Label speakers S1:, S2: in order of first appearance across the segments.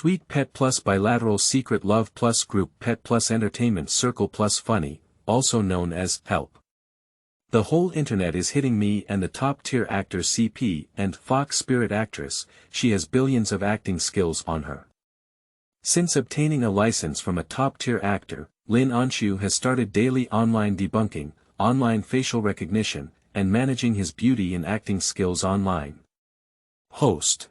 S1: Sweet Pet+Bilateral Secret Love+Group Pet+Entertainment Circle+Funny, also known as Help. The whole internet is hitting me and the top-tier actor CP and Fox Spirit actress. She has billions of acting skills on her. Since obtaining a license from a top-tier actor, Lin Anxu has started daily online debunking, online facial recognition, and managing his beauty and acting skills online. Host.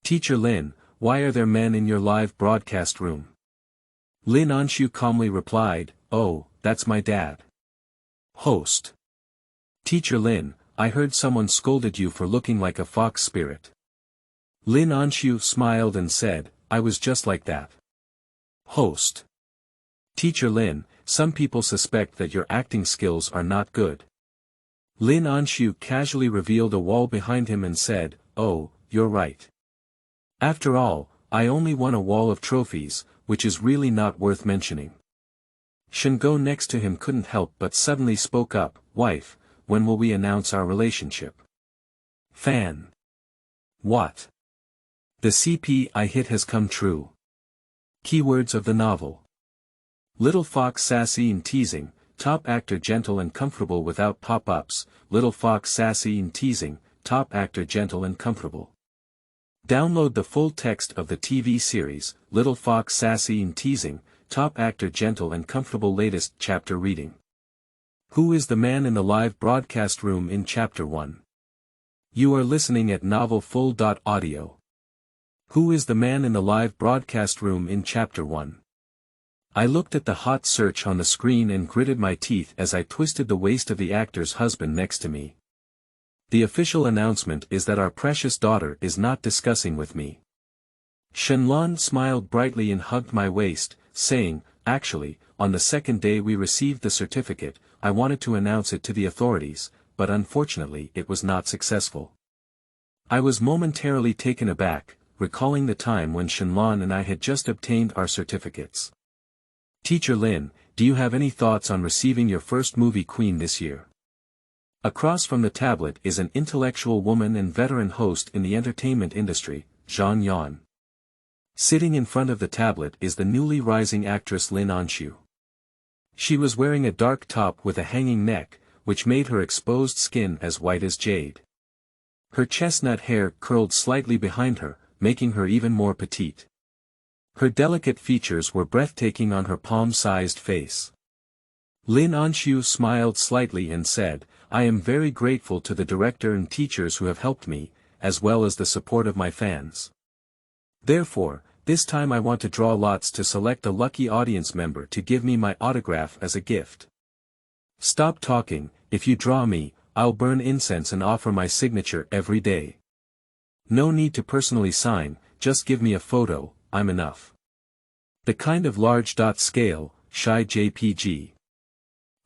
S1: Teacher Lin, why are there men in your live broadcast room? Lin Anxu calmly replied, oh, that's my dad. Host. Teacher Lin, I heard someone scolded you for looking like a fox spirit. Lin Anxu smiled and said, I was just like that. Host. Teacher Lin, some people suspect that your acting skills are not good. Lin Anxu casually revealed a wall behind him and said, oh, you're right. After all, I only won a wall of trophies, which is really not worth mentioning. Shingo next to him couldn't help but suddenly spoke up, wife, when will we announce our relationship? Fan. What? The CP I hit has come true. Keywords of the novel. Little Fox sassy and teasing, top actor gentle and comfortable without pop-ups. Little Fox sassy and teasing, top actor gentle and comfortable. Download the full text of the TV series, Little Fox Sassy and Teasing, top actor gentle and comfortable. Latest chapter reading. Who is the man in the live broadcast room in Chapter 1? You are listening at Novel Full. Audio. Who is the man in the live broadcast room in Chapter 1? I looked at the hot search on the screen and gritted my teeth as I twisted the waist of the actor's husband next to me. The official announcement is that our precious daughter is not discussing with me. Shenlong smiled brightly and hugged my waist, saying, actually, on the second day we received the certificate, I wanted to announce it to the authorities, but unfortunately it was not successful. I was momentarily taken aback, recalling the time when Shenlong and I had just obtained our certificates. Teacher Lin, do you have any thoughts on receiving your first movie queen this year? Across from the tablet is an intellectual woman and veteran host in the entertainment industry, Zhang Yan. Sitting in front of the tablet is the newly rising actress Lin Anxu. She was wearing a dark top with a hanging neck, which made her exposed skin as white as jade. Her chestnut hair curled slightly behind her, making her even more petite. Her delicate features were breathtaking on her palm-sized face. Lin Anxu smiled slightly and said, I am very grateful to the director and teachers who have helped me, as well as the support of my fans. Therefore, this time I want to draw lots to select a lucky audience member to give me my autograph as a gift. Stop talking, if you draw me, I'll burn incense and offer my signature every day. No need to personally sign, just give me a photo, I'm enough. The kind of large scale, shy JPG.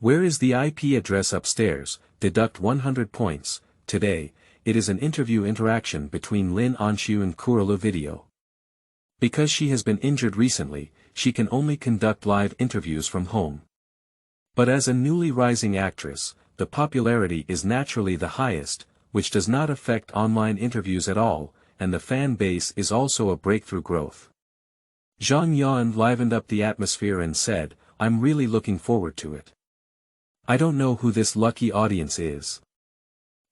S1: Where is the IP address upstairs? Deduct 100 points. Today, it is an interview interaction between Lin Anxu and Kurala Video. Because she has been injured recently, she can only conduct live interviews from home. But as a newly rising actress, the popularity is naturally the highest, which does not affect online interviews at all, and the fan base is also a breakthrough growth. Zhang Yan livened up the atmosphere and said, I'm really looking forward to it. I don't know who this lucky audience is.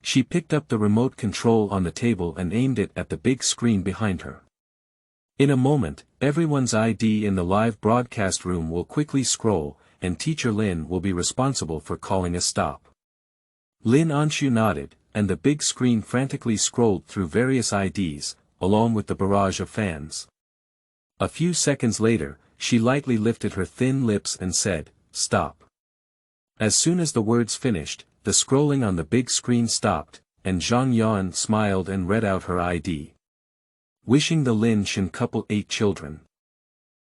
S1: She picked up the remote control on the table and aimed it at the big screen behind her. In a moment, everyone's ID in the live broadcast room will quickly scroll, and Teacher Lin will be responsible for calling a stop. Lin Anxu nodded, and the big screen frantically scrolled through various IDs, along with the barrage of fans. A few seconds later, she lightly lifted her thin lips and said, stop. As soon as the words finished, the scrolling on the big screen stopped, and Zhang Yan smiled and read out her ID. Wishing the Lin Shin couple 8 children.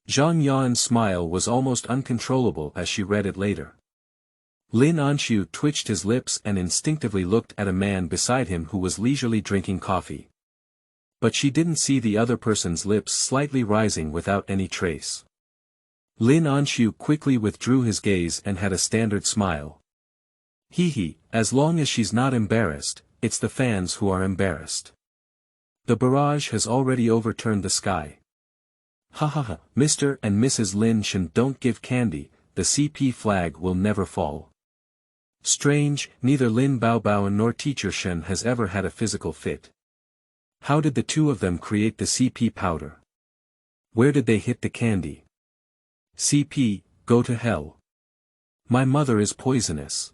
S1: Zhang Yan's smile was almost uncontrollable as she read it later. Lin Anxu twitched his lips and instinctively looked at a man beside him who was leisurely drinking coffee. But she didn't see the other person's lips slightly rising without any trace. Lin Anxu quickly withdrew his gaze and had a standard smile. Hee, as long as she's not embarrassed, it's the fans who are embarrassed. The barrage has already overturned the sky. Ha ha ha, Mr. and Mrs. Lin Shan don't give candy, the CP flag will never fall. Strange, neither Lin Baobao nor Teacher Shen has ever had a physical fit. How did the two of them create the CP powder? Where did they hit the candy? CP, go to hell. My mother is poisonous.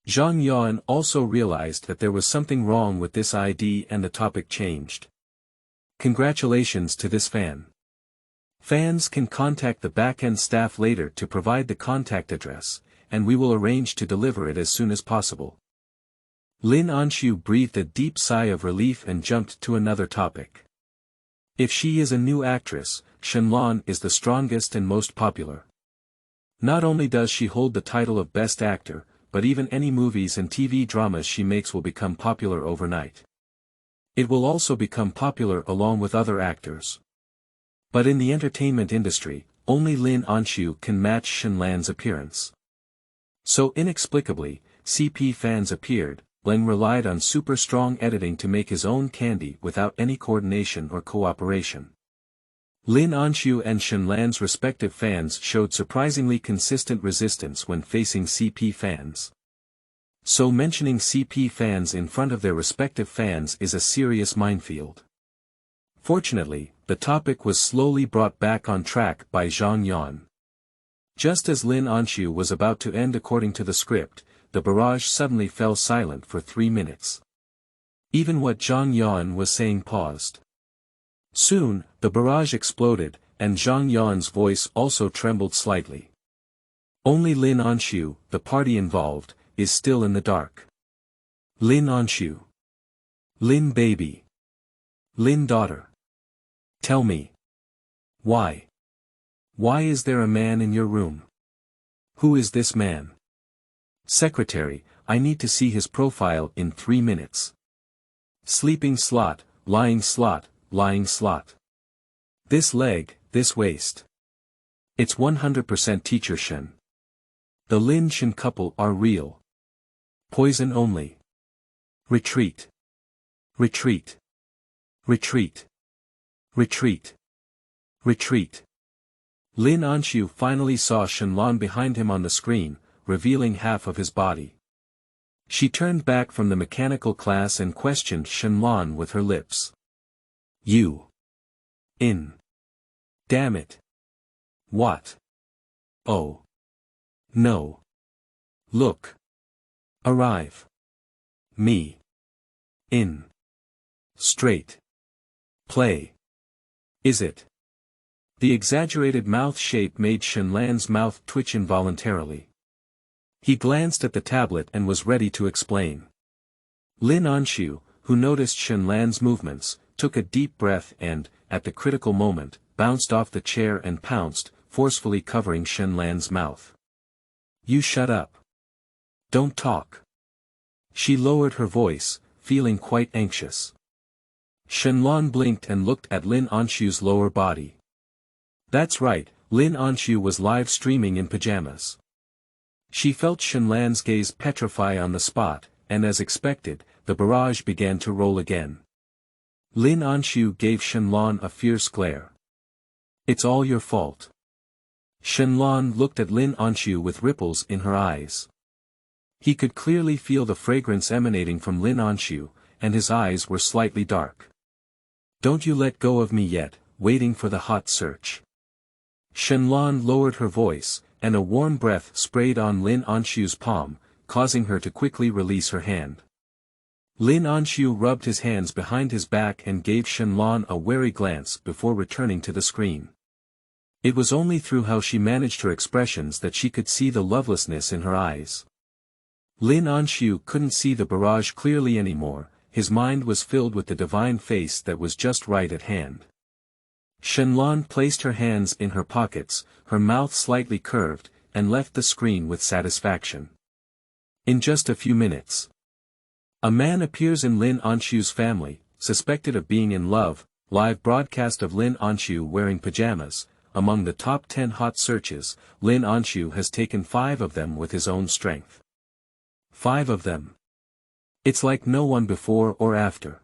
S1: Zhang Yan also realized that there was something wrong with this ID and the topic changed. Congratulations to this fan. Fans can contact the back-end staff later to provide the contact address, and we will arrange to deliver it as soon as possible. Lin Anxu breathed a deep sigh of relief and jumped to another topic. If she is a new actress, Shenlong is the strongest and most popular. Not only does she hold the title of Best Actor, but even any movies and TV dramas she makes will become popular overnight. It will also become popular along with other actors. But in the entertainment industry, only Lin Anxu can match Shenlong's appearance. So inexplicably, CP fans appeared. Lin relied on super strong editing to make his own candy without any coordination or cooperation. Lin Anxu and Shenlong's respective fans showed surprisingly consistent resistance when facing CP fans. So mentioning CP fans in front of their respective fans is a serious minefield. Fortunately, the topic was slowly brought back on track by Zhang Yan. Just as Lin Anxu was about to end according to the script, the barrage suddenly fell silent for 3 minutes. Even what Zhang Yan was saying paused. Soon, the barrage exploded, and Zhang Yan's voice also trembled slightly. Only Lin Anxu, the party involved, is still in the dark. Lin Anxu. Lin baby. Lin daughter. Tell me. Why? Why is there a man in your room? Who is this man? Secretary, I need to see his profile in 3 minutes. Sleeping slot, lying slot, lying slot. This leg, this waist. It's 100% Teacher Shen. The Lin Shen couple are real. Poison only. Retreat. Retreat. Retreat. Retreat. Retreat. Lin Anxu finally saw Shenlong behind him on the screen, revealing half of his body. She turned back from the mechanical class and questioned Shenlong with her lips. You. In. Damn it. What? Oh. No. Look. Arrive. Me. In. Straight. Play. Is it? The exaggerated mouth shape made Shenlong's mouth twitch involuntarily. He glanced at the tablet and was ready to explain. Lin Anxu, who noticed Shenlong's movements, took a deep breath and, at the critical moment, bounced off the chair and pounced, forcefully covering Shenlong's mouth. You shut up. Don't talk. She lowered her voice, feeling quite anxious. Shenlong blinked and looked at Lin Anxu's lower body. That's right, Lin Anxu was live streaming in pajamas. She felt Shenlong's gaze petrify on the spot, and as expected, the barrage began to roll again. Lin Anxu gave Shenlong a fierce glare. It's all your fault. Shenlong looked at Lin Anxu with ripples in her eyes. He could clearly feel the fragrance emanating from Lin Anxu, and his eyes were slightly dark. Don't you let go of me yet, waiting for the hot search. Shenlong lowered her voice, and a warm breath sprayed on Lin Anxu's palm, causing her to quickly release her hand. Lin Anxu rubbed his hands behind his back and gave Shenlong a wary glance before returning to the screen. It was only through how she managed her expressions that she could see the lovelessness in her eyes. Lin Anxu couldn't see the barrage clearly anymore, his mind was filled with the divine face that was just right at hand. Shenlong placed her hands in her pockets, her mouth slightly curved, and left the screen with satisfaction. In just a few minutes, a man appears in Lin Anxu's family, suspected of being in love. Live broadcast of Lin Anxu wearing pajamas. Among the top 10 hot searches, Lin Anxu has taken 5 of them with his own strength. 5 of them. It's like no one before or after.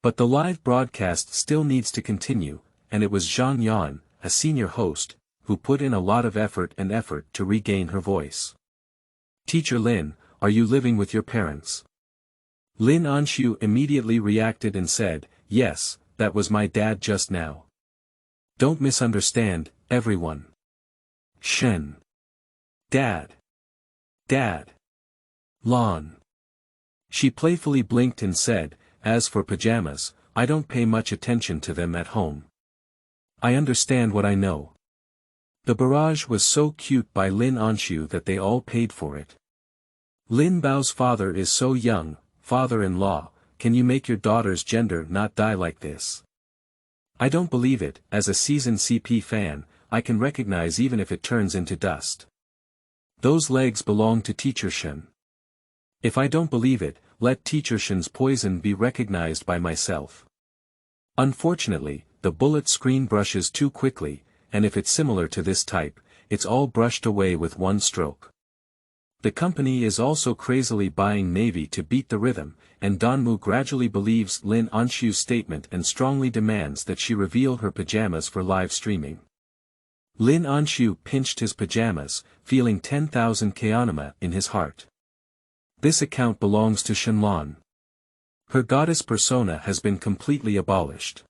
S1: But the live broadcast still needs to continue, and it was Zhang Yan, a senior host, who put in a lot of effort to regain her voice. "Teacher Lin, are you living with your parents?" Lin Anxu immediately reacted and said, "Yes, that was my dad just now. Don't misunderstand, everyone. Shen. Dad. Dad. Lon." She playfully blinked and said, "As for pajamas, I don't pay much attention to them at home. I understand what I know." The barrage was so cute by Lin Anxu that they all paid for it. "Lin Bao's father is so young, father-in-law, can you make your daughter's gender not die like this? I don't believe it. As a seasoned CP fan, I can recognize even if it turns into dust. Those legs belong to Teacher Shen. If I don't believe it, let Teacher Shen's poison be recognized by myself." Unfortunately, the bullet screen brushes too quickly, and if it's similar to this type, it's all brushed away with one stroke. The company is also crazily buying Navy to beat the rhythm, and Donmu gradually believes Lin Anxu's statement and strongly demands that she reveal her pajamas for live streaming. Lin Anxu pinched his pajamas, feeling 10,000 Kyanima in his heart. This account belongs to Shenlong. Her goddess persona has been completely abolished.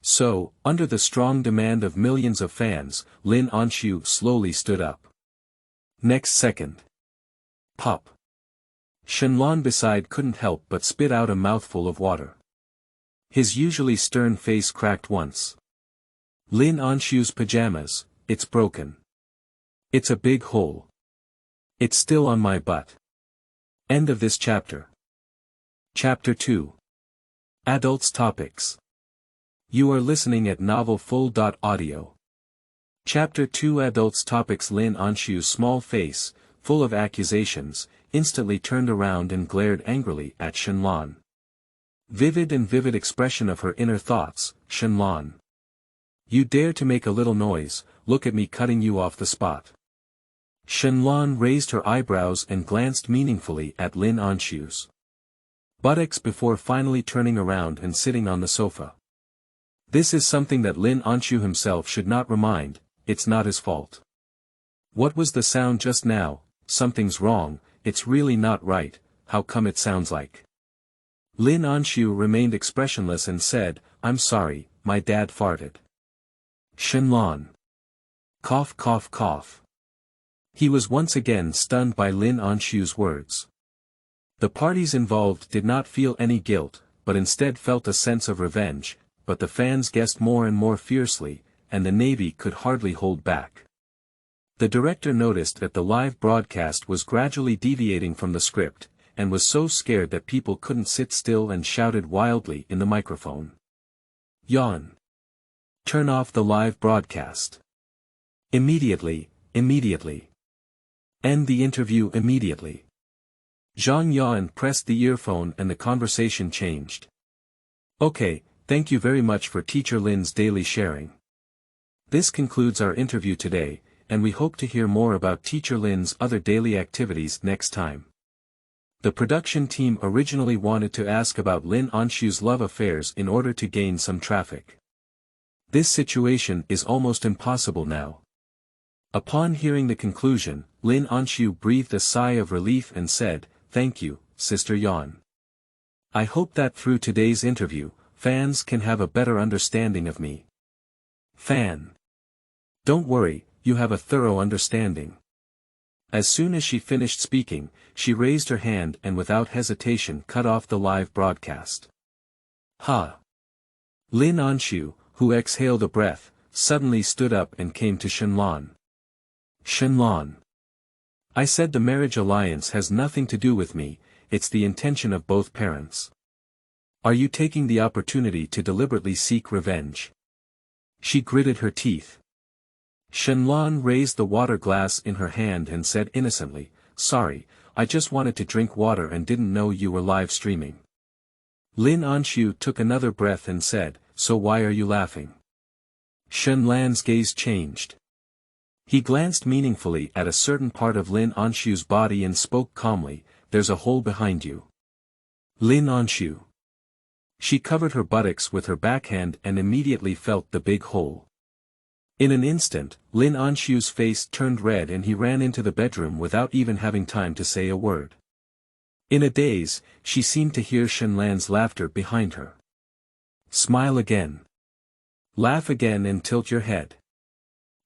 S1: So, under the strong demand of millions of fans, Lin Anxu slowly stood up. Next second. Pop. Shenlong beside couldn't help but spit out a mouthful of water. His usually stern face cracked once. "Lin Anxu's pajamas, it's broken. It's a big hole. It's still on my butt." End of this chapter. Chapter 2. Adults Topics. You are listening at novelfull.audio. Chapter 2 Adults Topics. Lin Anxu's small face, full of accusations, instantly turned around and glared angrily at Shenlong. Vivid expression of her inner thoughts. "Shenlong. You dare to make a little noise, look at me cutting you off the spot." Shenlong raised her eyebrows and glanced meaningfully at Lin Anxu's buttocks before finally turning around and sitting on the sofa. This is something that Lin Anxu himself should not remind, it's not his fault. "What was the sound just now? Something's wrong, it's really not right, how come it sounds like?" Lin Anxu remained expressionless and said, "I'm sorry, my dad farted." Shenlong. Cough cough cough. He was once again stunned by Lin Anxu's words. The parties involved did not feel any guilt, but instead felt a sense of revenge, but the fans guessed more and more fiercely, and the Navy could hardly hold back. The director noticed that the live broadcast was gradually deviating from the script, and was so scared that people couldn't sit still and shouted wildly in the microphone. "Yawn. Turn off the live broadcast. Immediately. End the interview immediately." Zhang Yan pressed the earphone and the conversation changed. "Okay, thank you very much for Teacher Lin's daily sharing. This concludes our interview today, and we hope to hear more about Teacher Lin's other daily activities next time." The production team originally wanted to ask about Lin Anxu's love affairs in order to gain some traffic. This situation is almost impossible now. Upon hearing the conclusion, Lin Anxu breathed a sigh of relief and said, "Thank you, Sister Yan. I hope that through today's interview, fans can have a better understanding of me." Fan. Don't worry, you have a thorough understanding. As soon as she finished speaking, she raised her hand and without hesitation cut off the live broadcast. Ha! Lin Anxu, who exhaled a breath, suddenly stood up and came to Shenlong. "Shenlong. I said the marriage alliance has nothing to do with me, it's the intention of both parents. Are you taking the opportunity to deliberately seek revenge?" She gritted her teeth. Shenlong raised the water glass in her hand and said innocently, "Sorry, I just wanted to drink water and didn't know you were live streaming." Lin Anxu took another breath and said, "So why are you laughing?" Shenlong's gaze changed. He glanced meaningfully at a certain part of Lin Anxu's body and spoke calmly, "There's a hole behind you." Lin Anxu. She covered her buttocks with her backhand and immediately felt the big hole. In an instant, Lin Anxu's face turned red and he ran into the bedroom without even having time to say a word. In a daze, she seemed to hear Shenlan's laughter behind her. Smile again. Laugh again and tilt your head.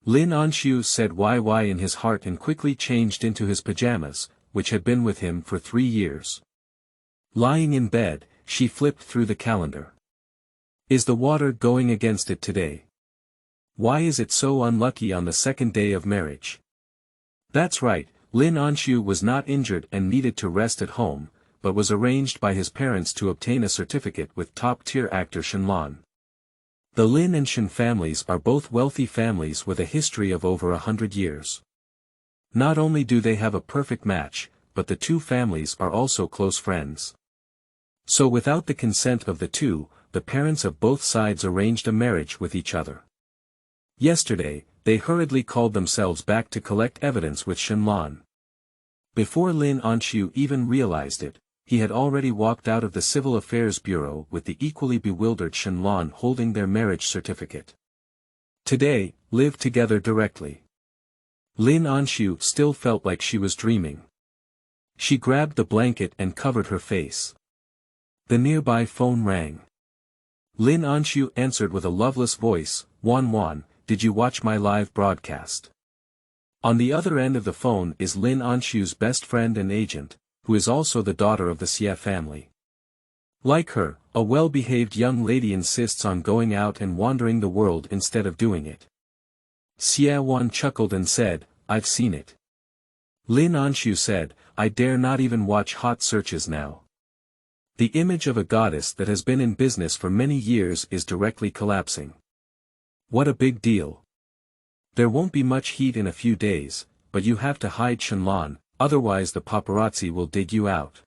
S1: Lin Anxu said why in his heart and quickly changed into his pajamas, which had been with him for 3 years. Lying in bed, she flipped through the calendar. Is the water going against it today? Why is it so unlucky on the 2nd day of marriage? That's right, Lin Anxu was not injured and needed to rest at home, but was arranged by his parents to obtain a certificate with top-tier actor Shenlan. The Lin and Shen families are both wealthy families with a history of over 100 years. Not only do they have a perfect match, but the two families are also close friends. So without the consent of the two, the parents of both sides arranged a marriage with each other. Yesterday, they hurriedly called themselves back to collect evidence with Shenlan. Before Lin Anxu even realized it, he had already walked out of the Civil Affairs Bureau with the equally bewildered Shenlan holding their marriage certificate. Today, live together directly. Lin Anxu still felt like she was dreaming. She grabbed the blanket and covered her face. The nearby phone rang. Lin Anxu answered with a loveless voice, Wan, did you watch my live broadcast? On the other end of the phone is Lin Anxu's best friend and agent, who is also the daughter of the Xie family. Like her, a well-behaved young lady insists on going out and wandering the world instead of doing it. Xie Wan chuckled and said, I've seen it. Lin Anxu said, I dare not even watch hot searches now. The image of a goddess that has been in business for many years is directly collapsing. What a big deal. There won't be much heat in a few days, but you have to hide Shenlan, otherwise the paparazzi will dig you out.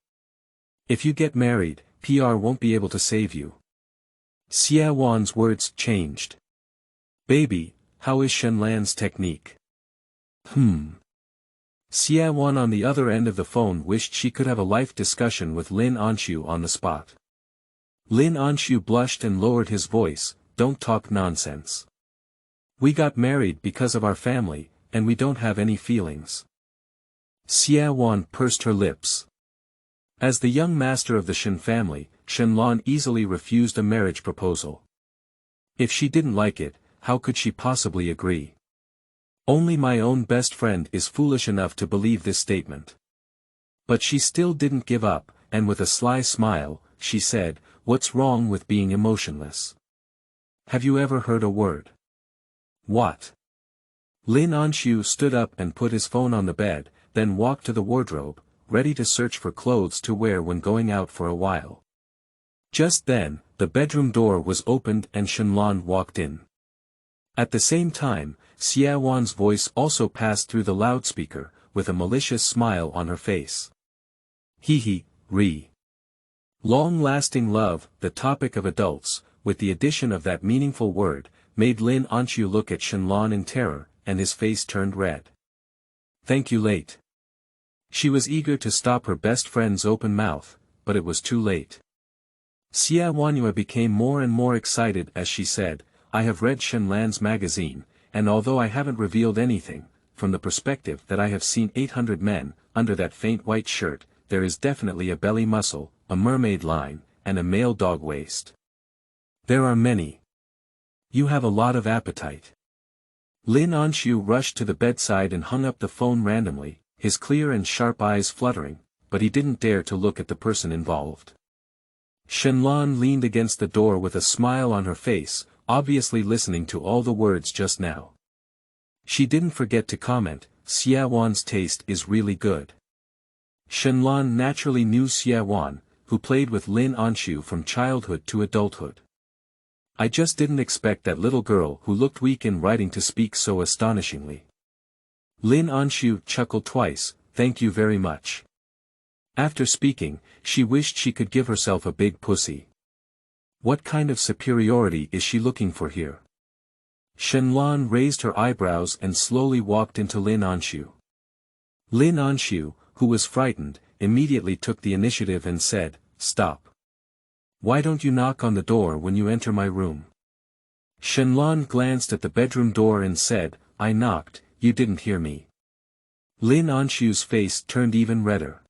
S1: If you get married, PR won't be able to save you. Xie Wan's words changed. Baby, how is Shenlan's technique? Xie Wan on the other end of the phone wished she could have a life discussion with Lin Anxu on the spot. Lin Anxu blushed and lowered his voice, don't talk nonsense. We got married because of our family, and we don't have any feelings. Xie Wan pursed her lips. As the young master of the Shen family, Shenlan easily refused a marriage proposal. If she didn't like it, how could she possibly agree? Only my own best friend is foolish enough to believe this statement. But she still didn't give up, and with a sly smile, she said, what's wrong with being emotionless? Have you ever heard a word? What? Lin Anxu stood up and put his phone on the bed, then walked to the wardrobe, ready to search for clothes to wear when going out for a while. Just then, the bedroom door was opened and Shenlan walked in. At the same time, Xie Wan's voice also passed through the loudspeaker, with a malicious smile on her face. Re. Long-lasting love, the topic of adults, with the addition of that meaningful word, made Lin Anxu look at Shenlan in terror, and his face turned red. Thank you late. She was eager to stop her best friend's open mouth, but it was too late. Xie Wanyue became more and more excited as she said, I have read Shenlan's magazine, and although I haven't revealed anything, from the perspective that I have seen 800 men, under that faint white shirt, there is definitely a belly muscle, a mermaid line, and a male dog waist. There are many. You have a lot of appetite. Lin Anxu rushed to the bedside and hung up the phone randomly, his clear and sharp eyes fluttering, but he didn't dare to look at the person involved. Shenlan leaned against the door with a smile on her face, obviously listening to all the words just now. She didn't forget to comment, Xie Wan's taste is really good. Shenlan naturally knew Xie Wan, who played with Lin Anxu from childhood to adulthood. I just didn't expect that little girl who looked weak in writing to speak so astonishingly. Lin Anxu chuckled twice, thank you very much. After speaking, she wished she could give herself a big pussy. What kind of superiority is she looking for here? Shenlan raised her eyebrows and slowly walked into Lin Anxu. Lin Anxu, who was frightened, immediately took the initiative and said, stop. Why don't you knock on the door when you enter my room? Shenlong glanced at the bedroom door and said, I knocked, you didn't hear me. Lin Anxu's face turned even redder.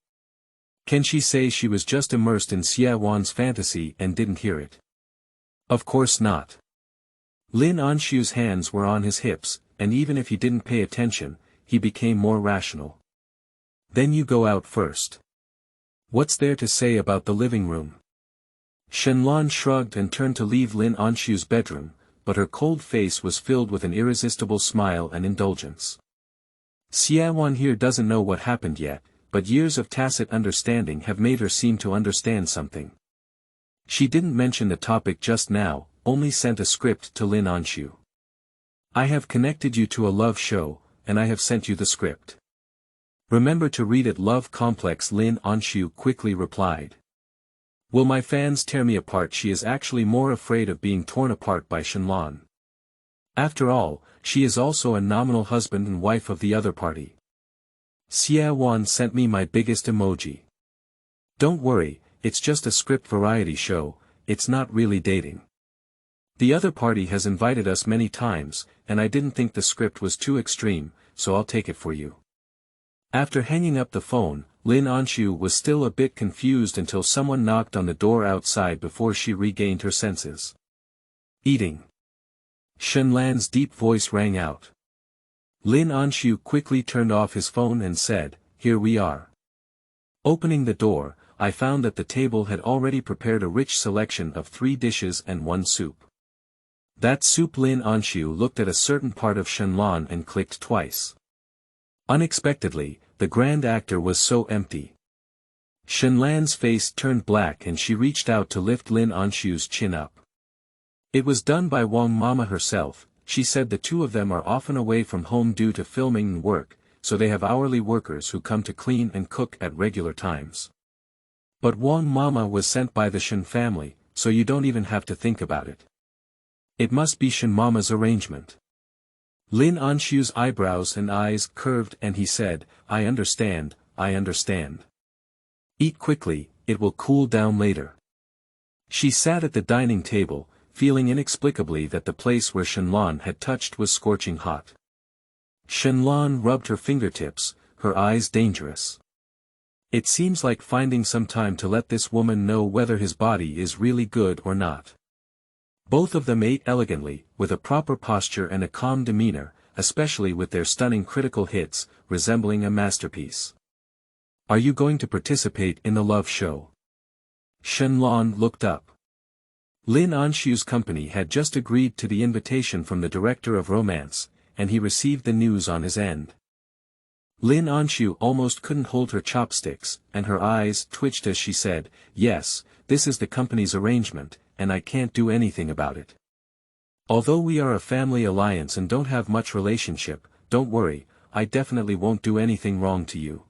S1: Can she say she was just immersed in Xie Wan's fantasy and didn't hear it? Of course not. Lin Anxu's hands were on his hips, and even if he didn't pay attention, he became more rational. Then you go out first. What's there to say about the living room? Shenlong shrugged and turned to leave Lin Anxu's bedroom, but her cold face was filled with an irresistible smile and indulgence. Xie Wan here doesn't know what happened yet, but years of tacit understanding have made her seem to understand something. She didn't mention the topic just now, only sent a script to Lin Anxu. I have connected you to a love show, and I have sent you the script. Remember to read it. Love Complex. Lin Anxu quickly replied. Will my fans tear me apart? She is actually more afraid of being torn apart by Shenlong. After all, she is also a nominal husband and wife of the other party. Xie Wan sent me my biggest emoji. Don't worry, it's just a script variety show, it's not really dating. The other party has invited us many times, and I didn't think the script was too extreme, so I'll take it for you. After hanging up the phone, Lin Anxu was still a bit confused until someone knocked on the door outside before she regained her senses. Eating. Shenlan's deep voice rang out. Lin Anxu quickly turned off his phone and said, Here we are. Opening the door, I found that the table had already prepared a rich selection of 3 dishes and 1 soup. That soup. Lin Anxu looked at a certain part of Shenlong and clicked twice. Unexpectedly, the grand actor was so empty. Shenlan's face turned black and she reached out to lift Lin Anxu's chin up. It was done by Wang Mama herself. She said the two of them are often away from home due to filming and work, so they have hourly workers who come to clean and cook at regular times. But Wang Mama was sent by the Shen family, so you don't even have to think about it. It must be Shen Mama's arrangement. Lin Anxu's eyebrows and eyes curved and he said, I understand, I understand. Eat quickly, it will cool down later. She sat at the dining table, feeling inexplicably that the place where Shenlong had touched was scorching hot. Shenlong rubbed her fingertips, her eyes dangerous. It seems like finding some time to let this woman know whether his body is really good or not. Both of them ate elegantly, with a proper posture and a calm demeanor, especially with their stunning critical hits, resembling a masterpiece. Are you going to participate in the love show? Shenlong looked up. Lin Anxu's company had just agreed to the invitation from the director of romance, and he received the news on his end. Lin Anxu almost couldn't hold her chopsticks, and her eyes twitched as she said, Yes, this is the company's arrangement, and I can't do anything about it. Although we are a family alliance and don't have much relationship, don't worry, I definitely won't do anything wrong to you.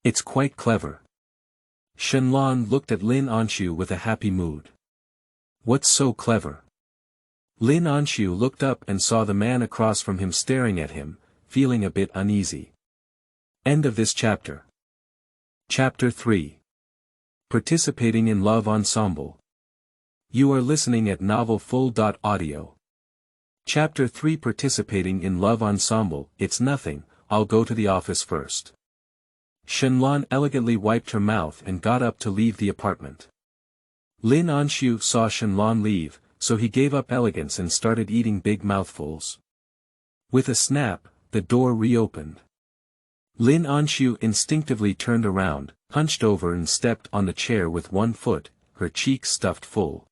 S1: It's quite clever. Shenlong looked at Lin Anxu with a happy mood. What's so clever? Lin Anxu looked up and saw the man across from him staring at him, feeling a bit uneasy. End of this chapter. Chapter 3. Participating in Love Ensemble. You are listening at novelfull.audio. Chapter 3. Participating in Love Ensemble. It's nothing, I'll go to the office first. Shenlong elegantly wiped her mouth and got up to leave the apartment. Lin Anxu saw Shenlong leave, so he gave up elegance and started eating big mouthfuls. With a snap, the door reopened. Lin Anxu instinctively turned around, hunched over and stepped on the chair with one foot, her cheeks stuffed full.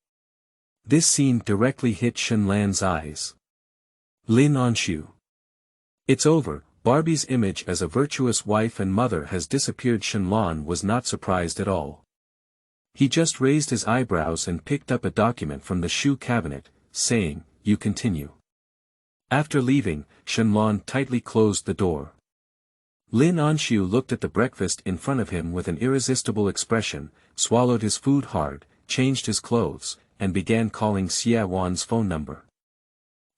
S1: This scene directly hit Shenlan's eyes. Lin Anxu. It's over, Barbie's image as a virtuous wife and mother has disappeared. Shenlong was not surprised at all. He just raised his eyebrows and picked up a document from the shoe cabinet, saying, You continue. After leaving, Shenlong tightly closed the door. Lin Anxu looked at the breakfast in front of him with an irresistible expression, swallowed his food hard, changed his clothes, and began calling Xie Wan's phone number.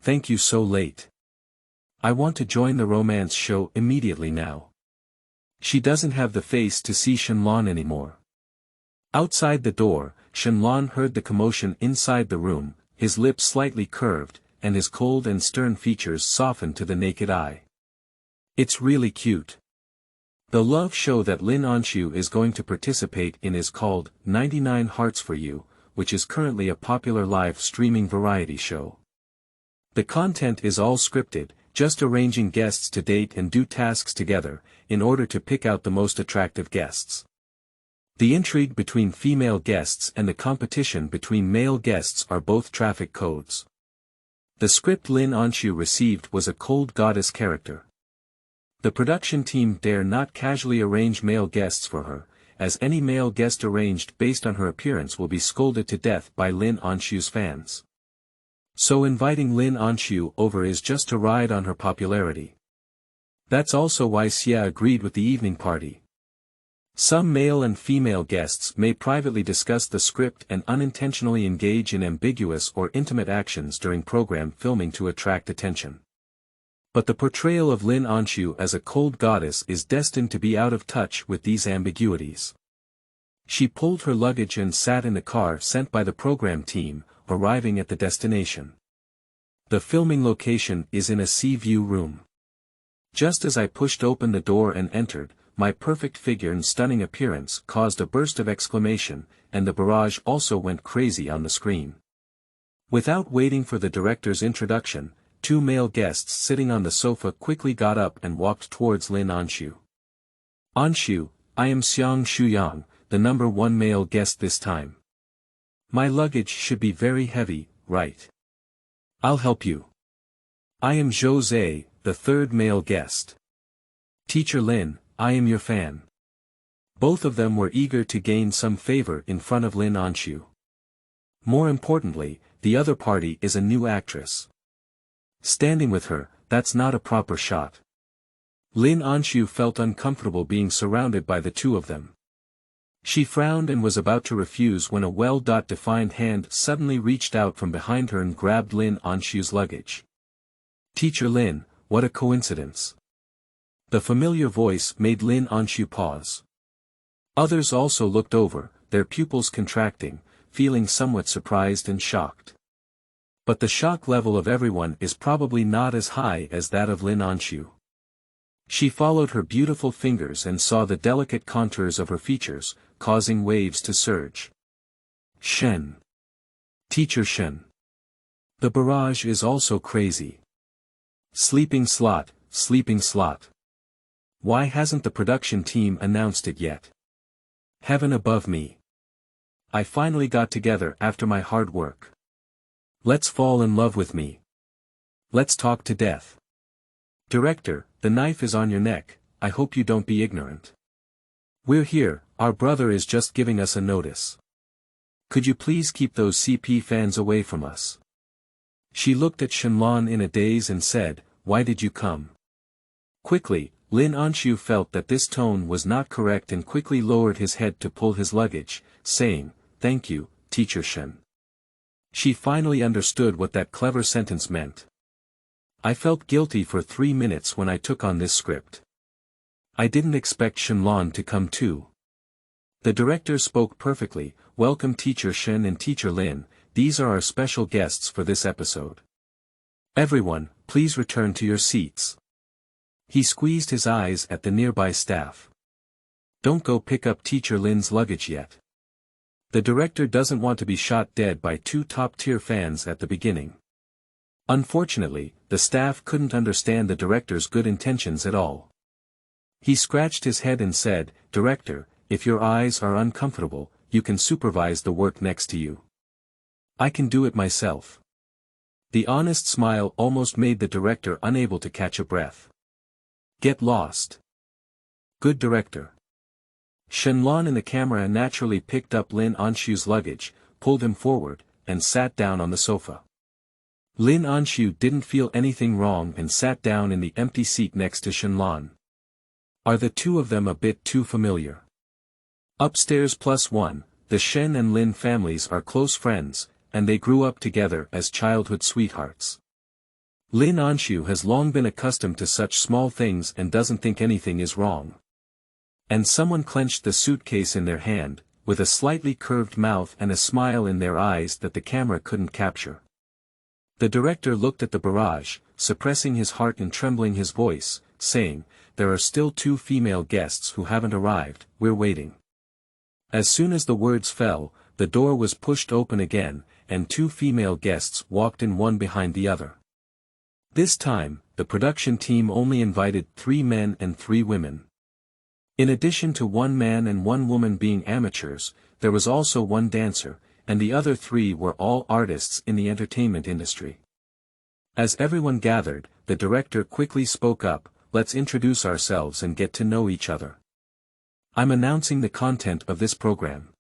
S1: Thank you so late. I want to join the romance show immediately now. She doesn't have the face to see Shenlong anymore. Outside the door, Shenlong heard the commotion inside the room, his lips slightly curved, and his cold and stern features softened to the naked eye. It's really cute. The love show that Lin Anxu is going to participate in is called 99 Hearts for You, which is currently a popular live streaming variety show. The content is all scripted, just arranging guests to date and do tasks together, in order to pick out the most attractive guests. The intrigue between female guests and the competition between male guests are both traffic codes. The script Lin Anxu received was a cold goddess character. The production team dare not casually arrange male guests for her, as any male guest arranged based on her appearance will be scolded to death by Lin Anxu's fans. So inviting Lin Anxu over is just to ride on her popularity. That's also why Xia agreed with the evening party. Some male and female guests may privately discuss the script and unintentionally engage in ambiguous or intimate actions during program filming to attract attention. But the portrayal of Lin Anxu as a cold goddess is destined to be out of touch with these ambiguities. She pulled her luggage and sat in the car sent by the program team, arriving at the destination. The filming location is in a sea view room. Just as I pushed open the door and entered, my perfect figure and stunning appearance caused a burst of exclamation, and the barrage also went crazy on the screen. Without waiting for the director's introduction, two male guests sitting on the sofa quickly got up and walked towards Lin Anxu. Anxu, I am Xiang Shuyang, the number one male guest this time. My luggage should be very heavy, right? I'll help you. I am Jose, the third male guest. Teacher Lin, I am your fan. Both of them were eager to gain some favor in front of Lin Anxu. More importantly, the other party is a new actress. Standing with her, that's not a proper shot. Lin Anxu felt uncomfortable being surrounded by the two of them. She frowned and was about to refuse when a well-defined hand suddenly reached out from behind her and grabbed Lin Anxu's luggage. Teacher Lin, what a coincidence. The familiar voice made Lin Anxu pause. Others also looked over, their pupils contracting, feeling somewhat surprised and shocked. But the shock level of everyone is probably not as high as that of Lin Anxu. She followed her beautiful fingers and saw the delicate contours of her features, causing waves to surge. Shen. Teacher Shen. The barrage is also crazy. Sleeping slot, sleeping slot. Why hasn't the production team announced it yet? Heaven above me. I finally got together after my hard work. Let's fall in love with me. Let's talk to death. Director, the knife is on your neck, I hope you don't be ignorant. We're here, our brother is just giving us a notice. Could you please keep those CP fans away from us? She looked at Shenlong in a daze and said, why did you come? Quickly, Lin Anxu felt that this tone was not correct and quickly lowered his head to pull his luggage, saying, thank you, Teacher Shen. She finally understood what that clever sentence meant. I felt guilty for 3 minutes when I took on this script. I didn't expect Shenlong to come too. The director spoke perfectly, welcome Teacher Shen and Teacher Lin, these are our special guests for this episode. Everyone, please return to your seats. He squeezed his eyes at the nearby staff. Don't go pick up Teacher Lin's luggage yet. The director doesn't want to be shot dead by 2 top-tier fans at the beginning. Unfortunately, the staff couldn't understand the director's good intentions at all. He scratched his head and said, Director, if your eyes are uncomfortable, you can supervise the work next to you. I can do it myself. The honest smile almost made the director unable to catch a breath. Get lost. Good director. Shenlong in the camera naturally picked up Lin Anxu's luggage, pulled him forward, and sat down on the sofa. Lin Anxu didn't feel anything wrong and sat down in the empty seat next to Shenlong. Are the two of them a bit too familiar? Upstairs +1, the Shen and Lin families are close friends, and they grew up together as childhood sweethearts. Lin Anxu has long been accustomed to such small things and doesn't think anything is wrong. And someone clenched the suitcase in their hand, with a slightly curved mouth and a smile in their eyes that the camera couldn't capture. The director looked at the barrage, suppressing his heart and trembling his voice, saying, "There are still 2 female guests who haven't arrived, we're waiting." As soon as the words fell, the door was pushed open again, and 2 female guests walked in one behind the other. This time, the production team only invited 3 men and 3 women. In addition to 1 man and 1 woman being amateurs, there was also 1 dancer, and the other 3 were all artists in the entertainment industry. As everyone gathered, the director quickly spoke up, "Let's introduce ourselves and get to know each other. I'm announcing the content of this program."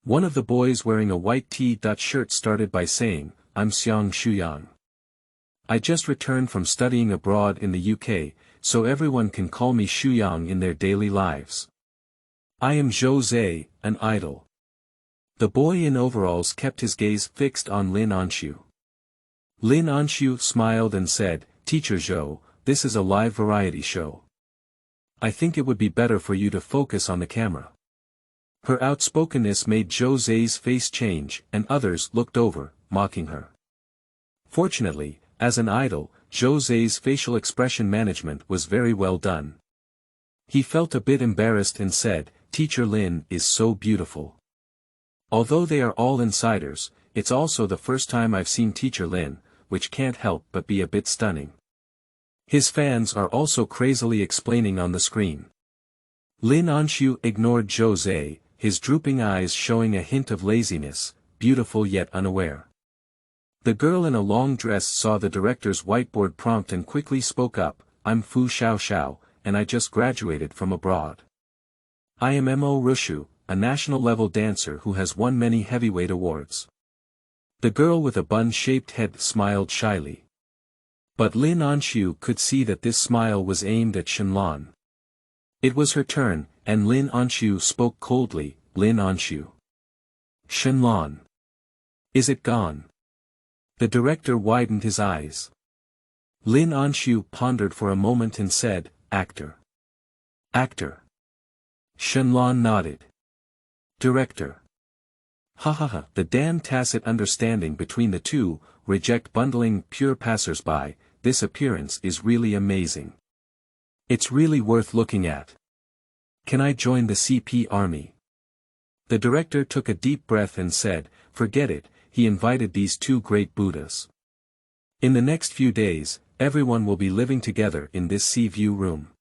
S1: One of the boys wearing a white T-shirt started by saying, "I'm Xiang Shuyang. I just returned from studying abroad in the UK, so everyone can call me Shuyang in their daily lives. I am Jose, an idol." The boy in overalls kept his gaze fixed on Lin Anxu. Lin Anxu smiled and said, "Teacher Zhou, this is a live variety show. I think it would be better for you to focus on the camera." Her outspokenness made Jose's face change, and others looked over, mocking her. Fortunately, as an idol, Jose's facial expression management was very well done. He felt a bit embarrassed and said, "Teacher Lin is so beautiful. Although they are all insiders, it's also the first time I've seen Teacher Lin, which can't help but be a bit stunning." His fans are also crazily explaining on the screen. Lin Anxu ignored Jose, his drooping eyes showing a hint of laziness, beautiful yet unaware. The girl in a long dress saw the director's whiteboard prompt and quickly spoke up, "I'm Fu Xiao, and I just graduated from abroad. I am Mo Rushu, a national-level dancer who has won many heavyweight awards." The girl with a bun-shaped head smiled shyly. But Lin Anxu could see that this smile was aimed at Shenlan. It was her turn, and Lin Anxu spoke coldly, "Lin Anxu. Shenlan. Is it gone?" The director widened his eyes. Lin Anxu pondered for a moment and said, "Actor. Actor." Shenlan nodded. "Director. Ha. The damn tacit understanding between the two, reject bundling pure passers-by, this appearance is really amazing. It's really worth looking at. Can I join the CP army?" The director took a deep breath and said, "Forget it," he invited these 2 great Buddhas. "In the next few days, everyone will be living together in this sea view room.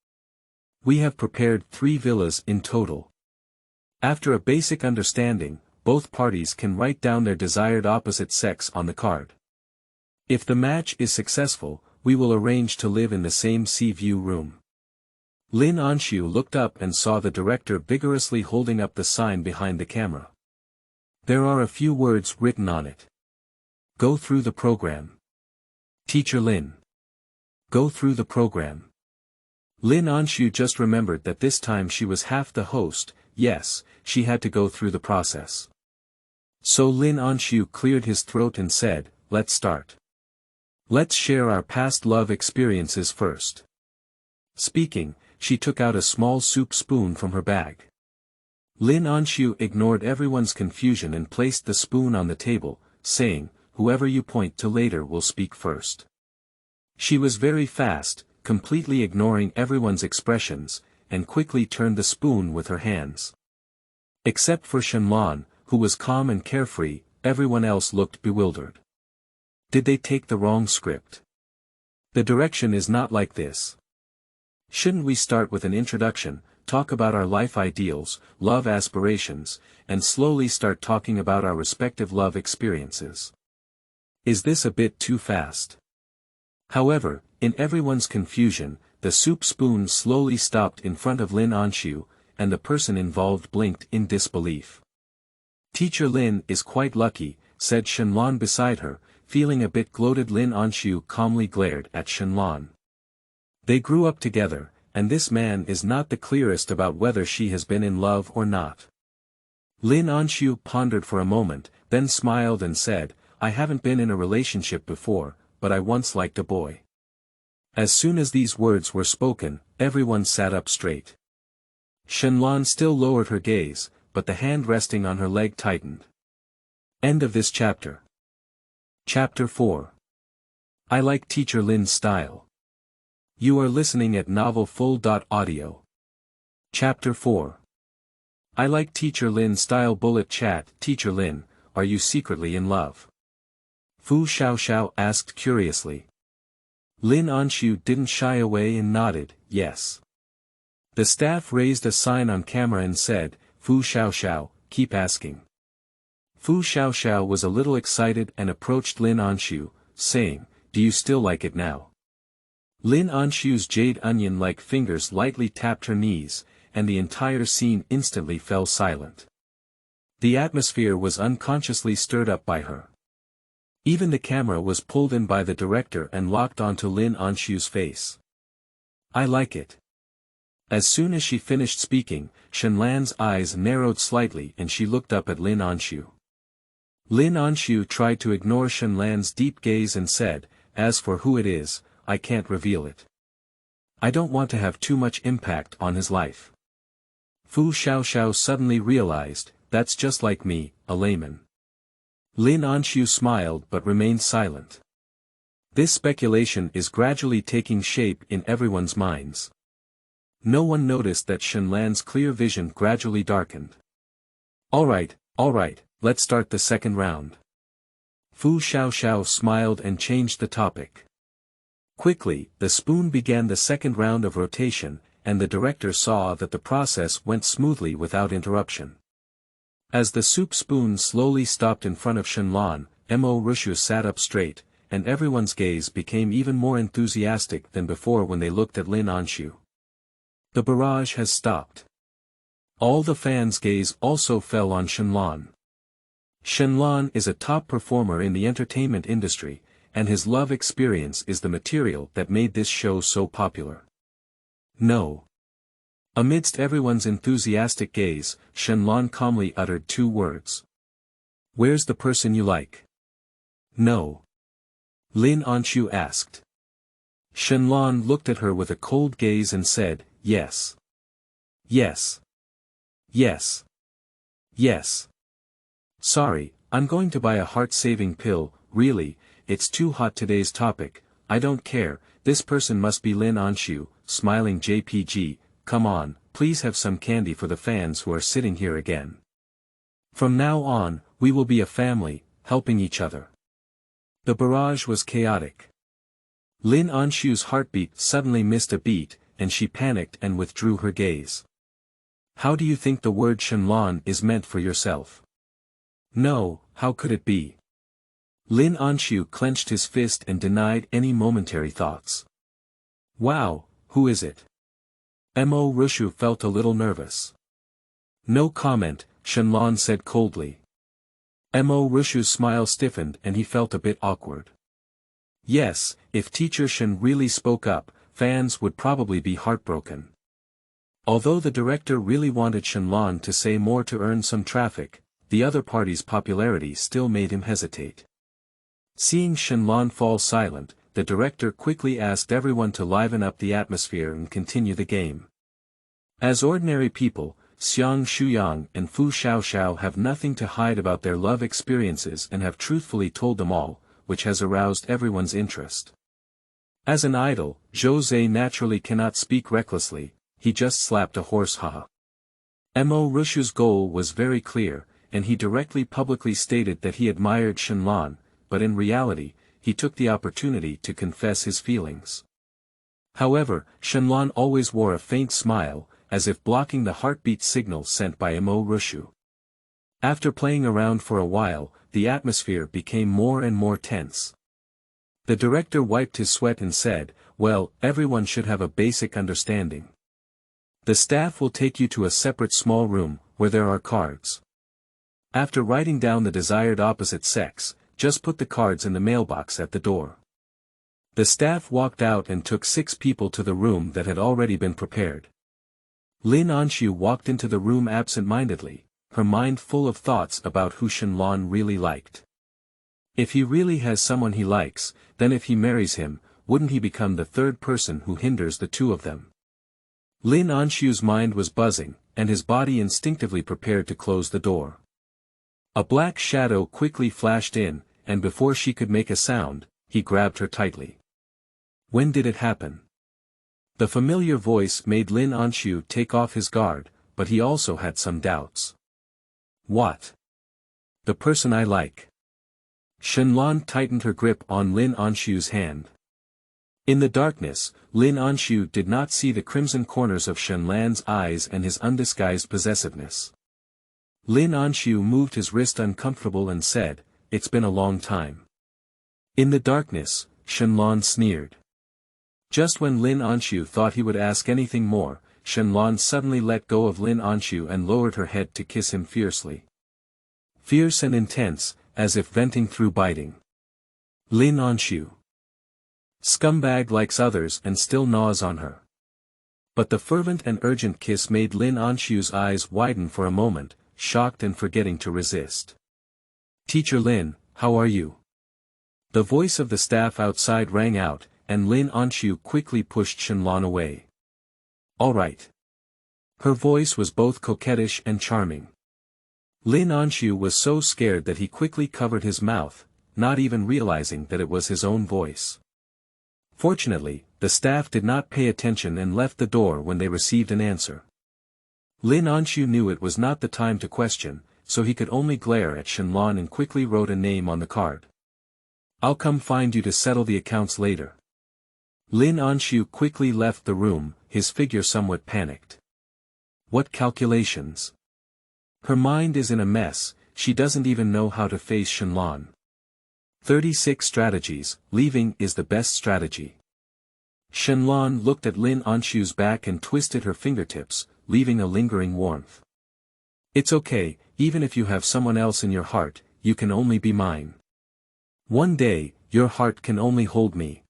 S1: We have prepared 3 villas in total. After a basic understanding, both parties can write down their desired opposite sex on the card. If the match is successful, we will arrange to live in the same sea view room." Lin Anxu looked up and saw the director vigorously holding up the sign behind the camera. There are a few words written on it. "Go through the program. Teacher Lin. Go through the program." Lin Anxu just remembered that this time she was half the host. Yes, she had to go through the process. So Lin Anxu cleared his throat and said, "Let's start. Let's share our past love experiences first." Speaking, she took out a small soup spoon from her bag. Lin Anxu ignored everyone's confusion and placed the spoon on the table, saying, "Whoever you point to later will speak first." She was very fast, completely ignoring everyone's expressions, and quickly turned the spoon with her hands. Except for Shenlan, who was calm and carefree, everyone else looked bewildered. Did they take the wrong script? The direction is not like this. Shouldn't we start with an introduction, talk about our life ideals, love aspirations, and slowly start talking about our respective love experiences? Is this a bit too fast? However, in everyone's confusion, the soup spoon slowly stopped in front of Lin Anxu, and the person involved blinked in disbelief. "Teacher Lin is quite lucky," said Shenlan beside her, feeling a bit gloated. Lin Anxu calmly glared at Shenlan. They grew up together, and this man is not the clearest about whether she has been in love or not. Lin Anxu pondered for a moment, then smiled and said, "I haven't been in a relationship before, but I once liked a boy." As soon as these words were spoken, everyone sat up straight. Shenlan still lowered her gaze, but the hand resting on her leg tightened. End of this chapter. Chapter 4. I like Teacher Lin's style. You are listening at novelfull.audio. Chapter 4. I like Teacher Lin's style. Bullet chat. Teacher Lin, are you secretly in love? Fu Xiaoxiao asked curiously. Lin Anxu didn't shy away and nodded, yes. The staff raised a sign on camera and said, Fu Xiaoxiao, keep asking. Fu Xiaoxiao was a little excited and approached Lin Anxu, saying, do you still like it now? Lin Anxu's jade onion-like fingers lightly tapped her knees, and the entire scene instantly fell silent. The atmosphere was unconsciously stirred up by her. Even the camera was pulled in by the director and locked onto Lin Anxu's face. I like it. As soon as she finished speaking, Shenlan's eyes narrowed slightly and she looked up at Lin Anxu. Lin Anxu tried to ignore Shenlan's deep gaze and said, as for who it is, I can't reveal it. I don't want to have too much impact on his life. Fu Xiaoxiao suddenly realized, that's just like me, a layman. Lin Anxu smiled but remained silent. This speculation is gradually taking shape in everyone's minds. No one noticed that Shenlan's clear vision gradually darkened. Alright, let's start the second round. Fu Xiaoxiao smiled and changed the topic. Quickly, the spoon began the second round of rotation, and the director saw that the process went smoothly without interruption. As the soup spoon slowly stopped in front of Shenlan, Mo Rushu sat up straight, and everyone's gaze became even more enthusiastic than before when they looked at Lin Anxu. The barrage has stopped. All the fans' gaze also fell on Shenlan. Shenlan is a top performer in the entertainment industry, and his love experience is the material that made this show so popular. No. Amidst everyone's enthusiastic gaze, Shenlan calmly uttered two words. Where's the person you like? No. Lin Anxu asked. Shenlan looked at her with a cold gaze and said, yes. Yes. Yes. Yes. Sorry, I'm going to buy a heart-saving pill, really, it's too hot. Today's topic, I don't care, this person must be Lin Anxu, smiling JPG, come on, please have some candy for the fans who are sitting here again. From now on, we will be a family, helping each other. The barrage was chaotic. Lin Anxu's heartbeat suddenly missed a beat, and she panicked and withdrew her gaze. How do you think the word Shenlan is meant for yourself? No, how could it be? Lin Anxu clenched his fist and denied any momentary thoughts. Wow, who is it? Mo Rushu felt a little nervous. No comment, Shenlan said coldly. Mo Rushu's smile stiffened and he felt a bit awkward. Yes, if Teacher Shen really spoke up, fans would probably be heartbroken. Although the director really wanted Shenlan to say more to earn some traffic, the other party's popularity still made him hesitate. Seeing Shenlan fall silent, the director quickly asked everyone to liven up the atmosphere and continue the game. As ordinary people, Xiang Shuyang and Fu Xiaoxiao have nothing to hide about their love experiences and have truthfully told them all, which has aroused everyone's interest. As an idol, Jose naturally cannot speak recklessly, he just slapped a horse haha. Mo Rushu's goal was very clear, and he directly publicly stated that he admired Shenlan, but in reality, he took the opportunity to confess his feelings. However, Shenlan always wore a faint smile, as if blocking the heartbeat signal sent by Mo Rushu. After playing around for a while, the atmosphere became more and more tense. The director wiped his sweat and said, well, everyone should have a basic understanding. The staff will take you to a separate small room, where there are cards. After writing down the desired opposite sex, just put the cards in the mailbox at the door. The staff walked out and took 6 people to the room that had already been prepared. Lin Anxu walked into the room absent-mindedly, her mind full of thoughts about who Shenlan really liked. If he really has someone he likes, then if he marries him, wouldn't he become the third person who hinders the two of them? Lin Anxu's mind was buzzing, and his body instinctively prepared to close the door. A black shadow quickly flashed in, and before she could make a sound, he grabbed her tightly. When did it happen? The familiar voice made Lin Anxu take off his guard, but he also had some doubts. What? The person I like. Shenlan tightened her grip on Lin Anxu's hand. In the darkness, Lin Anxu did not see the crimson corners of Shenlan's eyes and his undisguised possessiveness. Lin Anxu moved his wrist uncomfortable and said, "It's been a long time." In the darkness, Shenlan sneered. Just when Lin Anxu thought he would ask anything more, Shenlan suddenly let go of Lin Anxu and lowered her head to kiss him fiercely. Fierce and intense, as if venting through biting. Lin Anxu. Scumbag likes others and still gnaws on her. But the fervent and urgent kiss made Lin Anxu's eyes widen for a moment, shocked and forgetting to resist. "Teacher Lin, how are you?" The voice of the staff outside rang out, and Lin Anxu quickly pushed Shenlan away. "All right." Her voice was both coquettish and charming. Lin Anxu was so scared that he quickly covered his mouth, not even realizing that it was his own voice. Fortunately, the staff did not pay attention and left the door when they received an answer. Lin Anxu knew it was not the time to question, so he could only glare at Shenlan and quickly wrote a name on the card. "I'll come find you to settle the accounts later." Lin Anxu quickly left the room, his figure somewhat panicked. What calculations? Her mind is in a mess, she doesn't even know how to face Shenlan. 36 strategies, leaving is the best strategy. Shenlan looked at Lin Anxu's back and twisted her fingertips, leaving a lingering warmth. "It's okay, even if you have someone else in your heart, you can only be mine. One day, your heart can only hold me."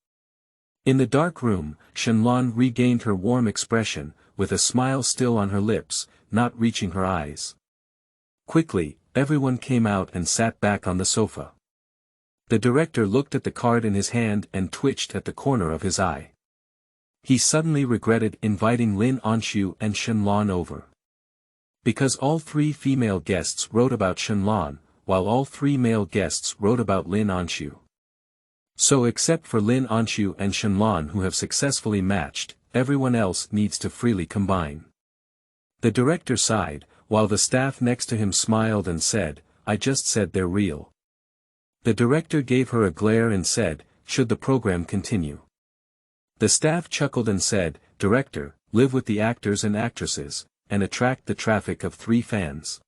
S1: In the dark room, Shenlan regained her warm expression, with a smile still on her lips, not reaching her eyes. Quickly, everyone came out and sat back on the sofa. The director looked at the card in his hand and twitched at the corner of his eye. He suddenly regretted inviting Lin Anxu and Shenlan over. Because all 3 female guests wrote about Shenlan, while all 3 male guests wrote about Lin Anxu. So except for Lin Anxu and Shenlan who have successfully matched, everyone else needs to freely combine. The director sighed, while the staff next to him smiled and said, "I just said they're real." The director gave her a glare and said, "Should the program continue?" The staff chuckled and said, "Director, live with the actors and actresses, and attract the traffic of 3 fans."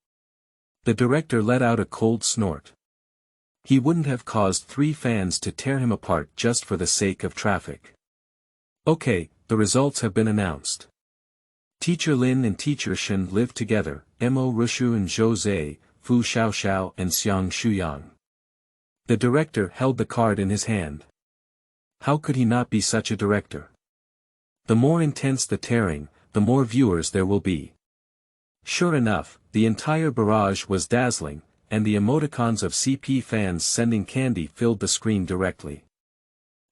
S1: The director let out a cold snort. He wouldn't have caused 3 fans to tear him apart just for the sake of traffic. Okay, the results have been announced. Teacher Lin and Teacher Shen lived together, Mo Rushu and Zhou Zhe, Fu Xiaoxiao and Xiang Shuyang. The director held the card in his hand. How could he not be such a director? The more intense the tearing, the more viewers there will be. Sure enough, the entire barrage was dazzling, and the emoticons of CP fans sending candy filled the screen directly.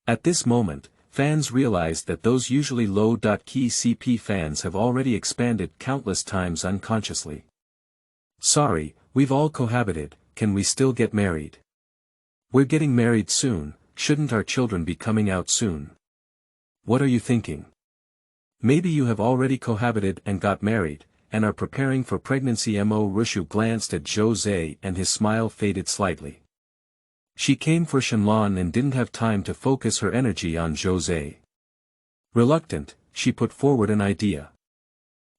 S1: At this moment, fans realized that those usually low-key CP fans have already expanded countless times unconsciously. "Sorry, we've all cohabited, can we still get married? We're getting married soon, shouldn't our children be coming out soon? What are you thinking? Maybe you have already cohabited and got married, and are preparing for pregnancy." Mo Rushu glanced at Zhou Zhe and his smile faded slightly. She came for Shenlan and didn't have time to focus her energy on Zhou Zhe. Reluctant, she put forward an idea.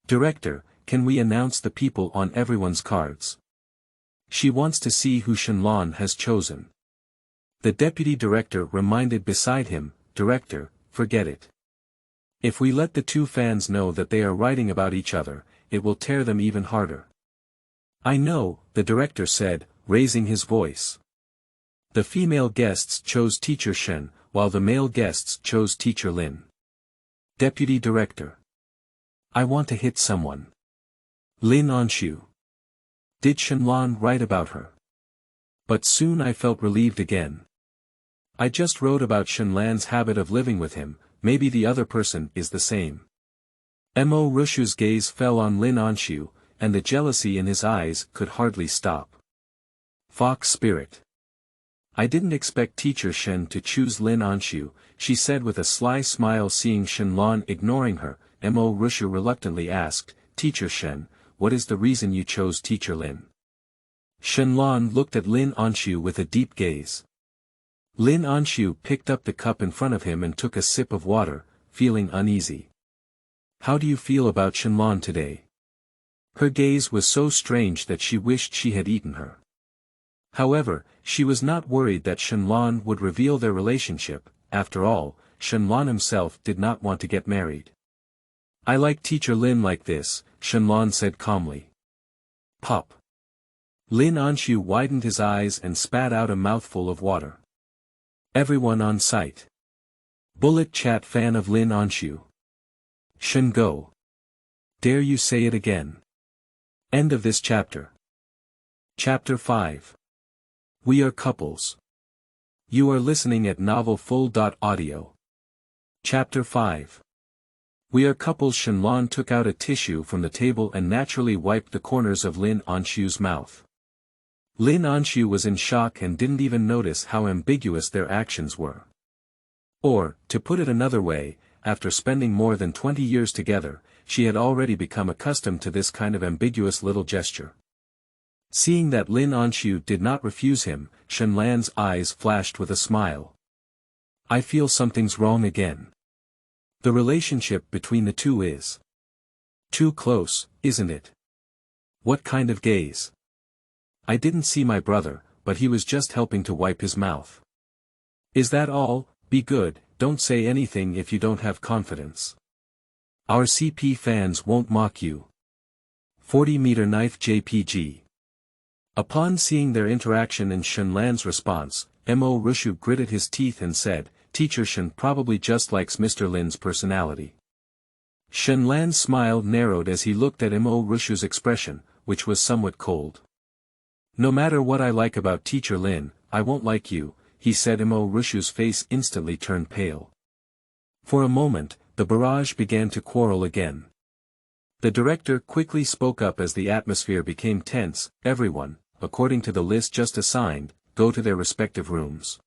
S1: "Director, can we announce the people on everyone's cards? She wants to see who Shenlan has chosen." The deputy director reminded beside him, "Director, forget it. If we let the 2 fans know that they are writing about each other, it will tear them even harder." "I know," the director said, raising his voice. The female guests chose Teacher Shen, while the male guests chose Teacher Lin. Deputy Director. "I want to hit someone." Lin Anxu. "Did Shenlan write about her?" But soon I felt relieved again. "I just wrote about Shenlan's habit of living with him, maybe the other person is the same." Mo Rushu's gaze fell on Lin Anxu, and the jealousy in his eyes could hardly stop. Fox spirit. I didn't expect Teacher Shen to choose Lin Anxu, she said with a sly smile. Seeing Shenlong ignoring her, Mo Rushu reluctantly asked, Teacher Shen, what is the reason you chose Teacher Lin? Shenlong looked at Lin Anxu with a deep gaze. Lin Anxu picked up the cup in front of him and took a sip of water, feeling uneasy. How do you feel about Shenlong today? Her gaze was so strange that she wished she had eaten her. However, she was not worried that Shenlong would reveal their relationship. After all, Shenlong himself did not want to get married. I like Teacher Lin like this, Shenlong said calmly. Pop. Lin Anxu widened his eyes and spat out a mouthful of water. Everyone on site. Bullet chat fan of Lin Anxu. Shen go. Dare you say it again. End of this chapter. Chapter 5. We are couples. You are listening at novelfull.audio. Chapter 5. We are couples. Shenlong took out a tissue from the table and naturally wiped the corners of Lin Anxu's mouth. Lin Anxu was in shock and didn't even notice how ambiguous their actions were. Or, to put it another way, after spending more than 20 years together, she had already become accustomed to this kind of ambiguous little gesture. Seeing that Lin Anxu did not refuse him, Shenlong's eyes flashed with a smile. I feel something's wrong again. The relationship between the two is too close, isn't it? What kind of gaze? I didn't see my brother, but he was just helping to wipe his mouth. Is that all? Be good, don't say anything if you don't have confidence. Our CP fans won't mock you. 40-meter knife JPG. Upon seeing their interaction and Shenlong's response, Mo Rushu gritted his teeth and said, Teacher Shen probably just likes Mr. Lin's personality. Shenlong's smile narrowed as he looked at Mo Rushu's expression, which was somewhat cold. No matter what I like about Teacher Lin, I won't like you, he said. Mo Rushu's face instantly turned pale. For a moment, the barrage began to quarrel again. The director quickly spoke up as the atmosphere became tense. Everyone, according to the list just assigned, go to their respective rooms.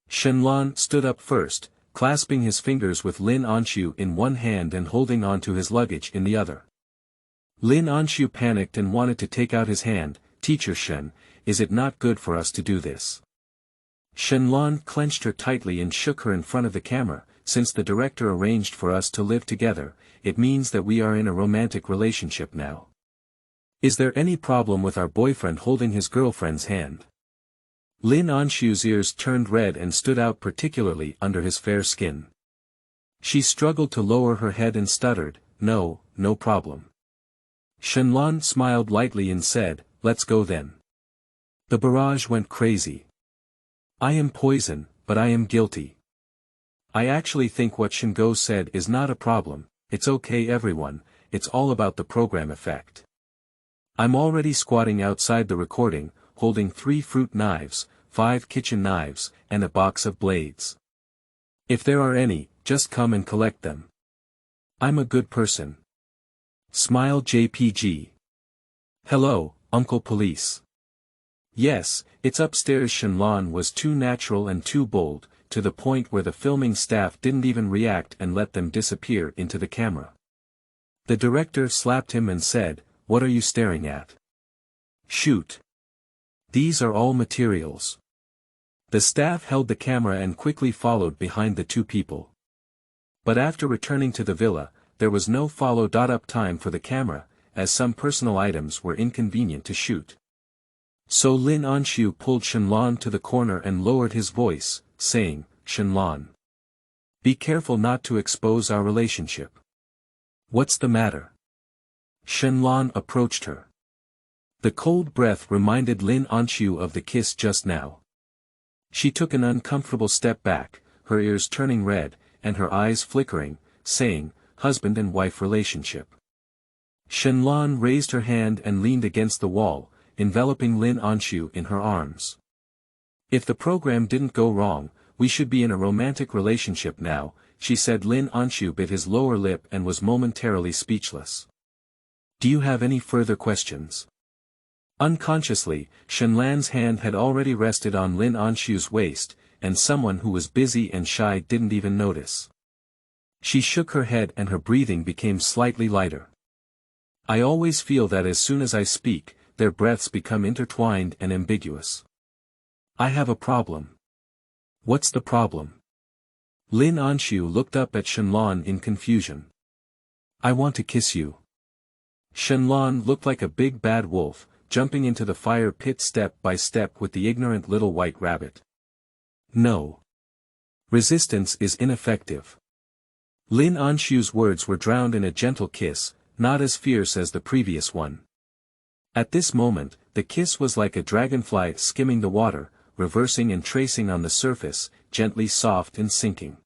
S1: Shenlong stood up first, clasping his fingers with Lin Anxu in one hand and holding on to his luggage in the other. Lin Anxu panicked and wanted to take out his hand. Teacher Shen, is it not good for us to do this? Shenlong clenched her tightly and shook her in front of the camera. Since the director arranged for us to live together, it means that we are in a romantic relationship now. Is there any problem with our boyfriend holding his girlfriend's hand? Lin Anxu's ears turned red and stood out particularly under his fair skin. She struggled to lower her head and stuttered, no problem. Shenlong smiled lightly and said, let's go then. The barrage went crazy. I am poison, but I am guilty. I actually think what Shingo said is not a problem. It's okay everyone, it's all about the program effect. I'm already squatting outside the recording, holding 3 fruit knives, 5 kitchen knives, and a box of blades. If there are any, just come and collect them. I'm a good person. Smile JPG. Hello, Uncle Police. Yes, it's upstairs. Shenlong was too natural and too bold, to the point where the filming staff didn't even react and let them disappear into the camera. The director slapped him and said, what are you staring at? Shoot. These are all materials. The staff held the camera and quickly followed behind the 2 people. But after returning to the villa, there was no follow-up time for the camera, as some personal items were inconvenient to shoot. So Lin Anxu pulled Shenlong to the corner and lowered his voice, saying, Shenlong. Be careful not to expose our relationship. What's the matter? Shenlong approached her. The cold breath reminded Lin Anxu of the kiss just now. She took an uncomfortable step back, her ears turning red, and her eyes flickering, saying, husband and wife relationship. Shenlong raised her hand and leaned against the wall, enveloping Lin Anxu in her arms. If the program didn't go wrong, we should be in a romantic relationship now, she said. Lin Anxu bit his lower lip and was momentarily speechless. Do you have any further questions? Unconsciously, Shenlan's hand had already rested on Lin Anxu's waist, and someone who was busy and shy didn't even notice. She shook her head and her breathing became slightly lighter. I always feel that as soon as I speak, their breaths become intertwined and ambiguous. I have a problem. What's the problem? Lin Anxu looked up at Shenlan in confusion. I want to kiss you. Shenlan looked like a big bad wolf, jumping into the fire pit step by step with the ignorant little white rabbit. No. Resistance is ineffective. Lin Anxu's words were drowned in a gentle kiss, not as fierce as the previous one. At this moment, the kiss was like a dragonfly skimming the water, reversing and tracing on the surface, gently soft and sinking.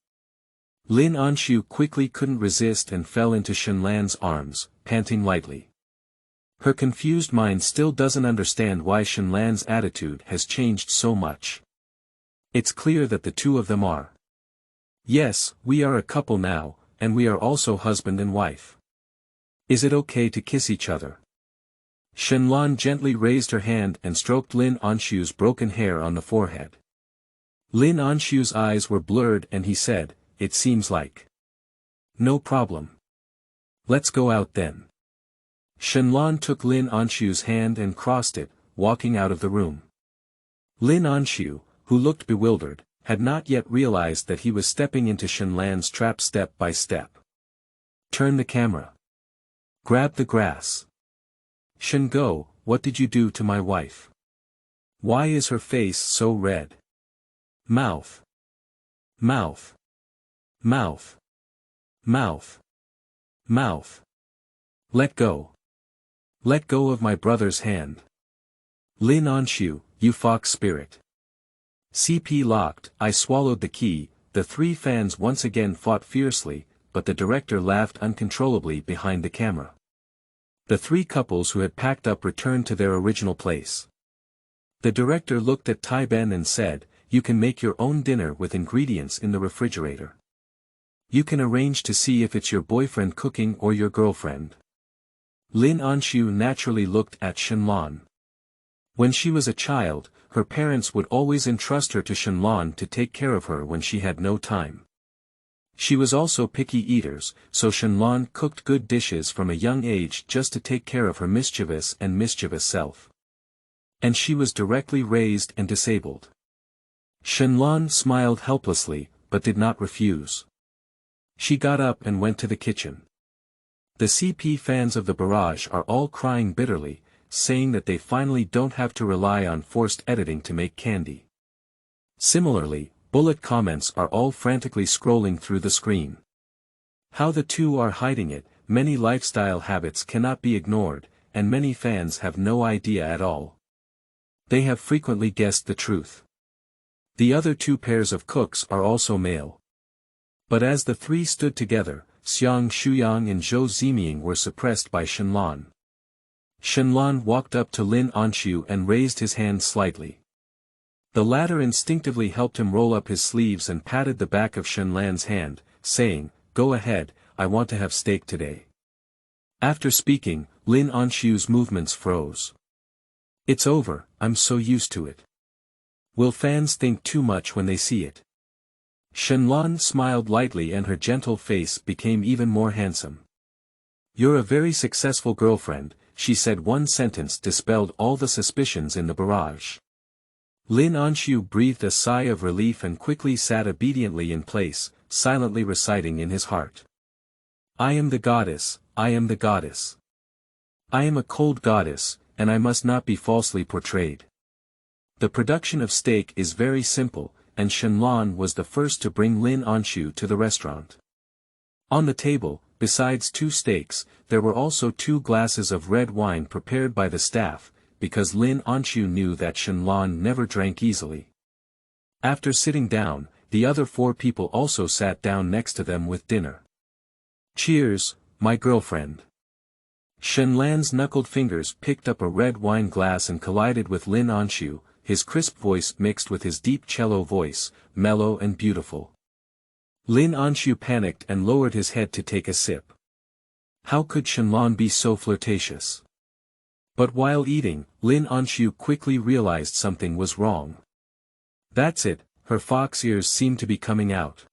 S1: Lin Anxu quickly couldn't resist and fell into Shenlan's arms, panting lightly. Her confused mind still doesn't understand why Shenlan's attitude has changed so much. It's clear that the two of them are. Yes, we are a couple now, and we are also husband and wife. Is it okay to kiss each other? Shenlan gently raised her hand and stroked Lin Anxu's broken hair on the forehead. Lin Anxu's eyes were blurred and he said, it seems like. No problem. Let's go out then. Shenlan took Lin Anxu's hand and crossed it, walking out of the room. Lin Anxu, who looked bewildered, had not yet realized that he was stepping into Shenlan's trap step by step. Turn the camera. Grab the grass. Shengo, what did you do to my wife? Why is her face so red? Mouth. Mouth. Mouth. Mouth. Mouth. Let go. Let go of my brother's hand. Lin Anxu, you fox spirit. CP locked. I swallowed the key. The three fans once again fought fiercely, but the director laughed uncontrollably behind the camera. The three couples who had packed up returned to their original place. The director looked at Tai Ben and said, you can make your own dinner with ingredients in the refrigerator. You can arrange to see if it's your boyfriend cooking or your girlfriend. Lin Anxu naturally looked at Shenlan. When she was a child, her parents would always entrust her to Shenlan to take care of her when she had no time. She was also picky eaters, so Shenlan cooked good dishes from a young age just to take care of her mischievous self. And she was directly raised and disabled. Shenlan smiled helplessly, but did not refuse. She got up and went to the kitchen. The CP fans of the barrage are all crying bitterly, saying that they finally don't have to rely on forced editing to make candy. Similarly, bullet comments are all frantically scrolling through the screen. How the two are hiding it, many lifestyle habits cannot be ignored, and many fans have no idea at all. They have frequently guessed the truth. The other two pairs of cooks are also male. But as the three stood together, Xiang Shuyang and Zhou Ziming were suppressed by Shenlan. Shenlan walked up to Lin Anxu and raised his hand slightly. The latter instinctively helped him roll up his sleeves and patted the back of Shenlan's hand, saying, go ahead, I want to have steak today. After speaking, Lin Anxu's movements froze. It's over, I'm so used to it. Will fans think too much when they see it? Shenlan smiled lightly and her gentle face became even more handsome. You're a very successful girlfriend, she said. One sentence dispelled all the suspicions in the barrage. Lin Anxu breathed a sigh of relief and quickly sat obediently in place, silently reciting in his heart. I am the goddess, I am the goddess. I am a cold goddess, and I must not be falsely portrayed. The production of steak is very simple, and Shenlan was the first to bring Lin Anxu to the restaurant. On the table, besides 2 steaks, there were also 2 glasses of red wine prepared by the staff, because Lin Anxu knew that Shenlan never drank easily. After sitting down, the other 4 people also sat down next to them with dinner. Cheers, my girlfriend. Shenlan's knuckled fingers picked up a red wine glass and collided with Lin Anxu, his crisp voice mixed with his deep cello voice, mellow and beautiful. Lin Anxu panicked and lowered his head to take a sip. How could Shenlan be so flirtatious? But while eating, Lin Anxu quickly realized something was wrong. That's it, her fox ears seemed to be coming out.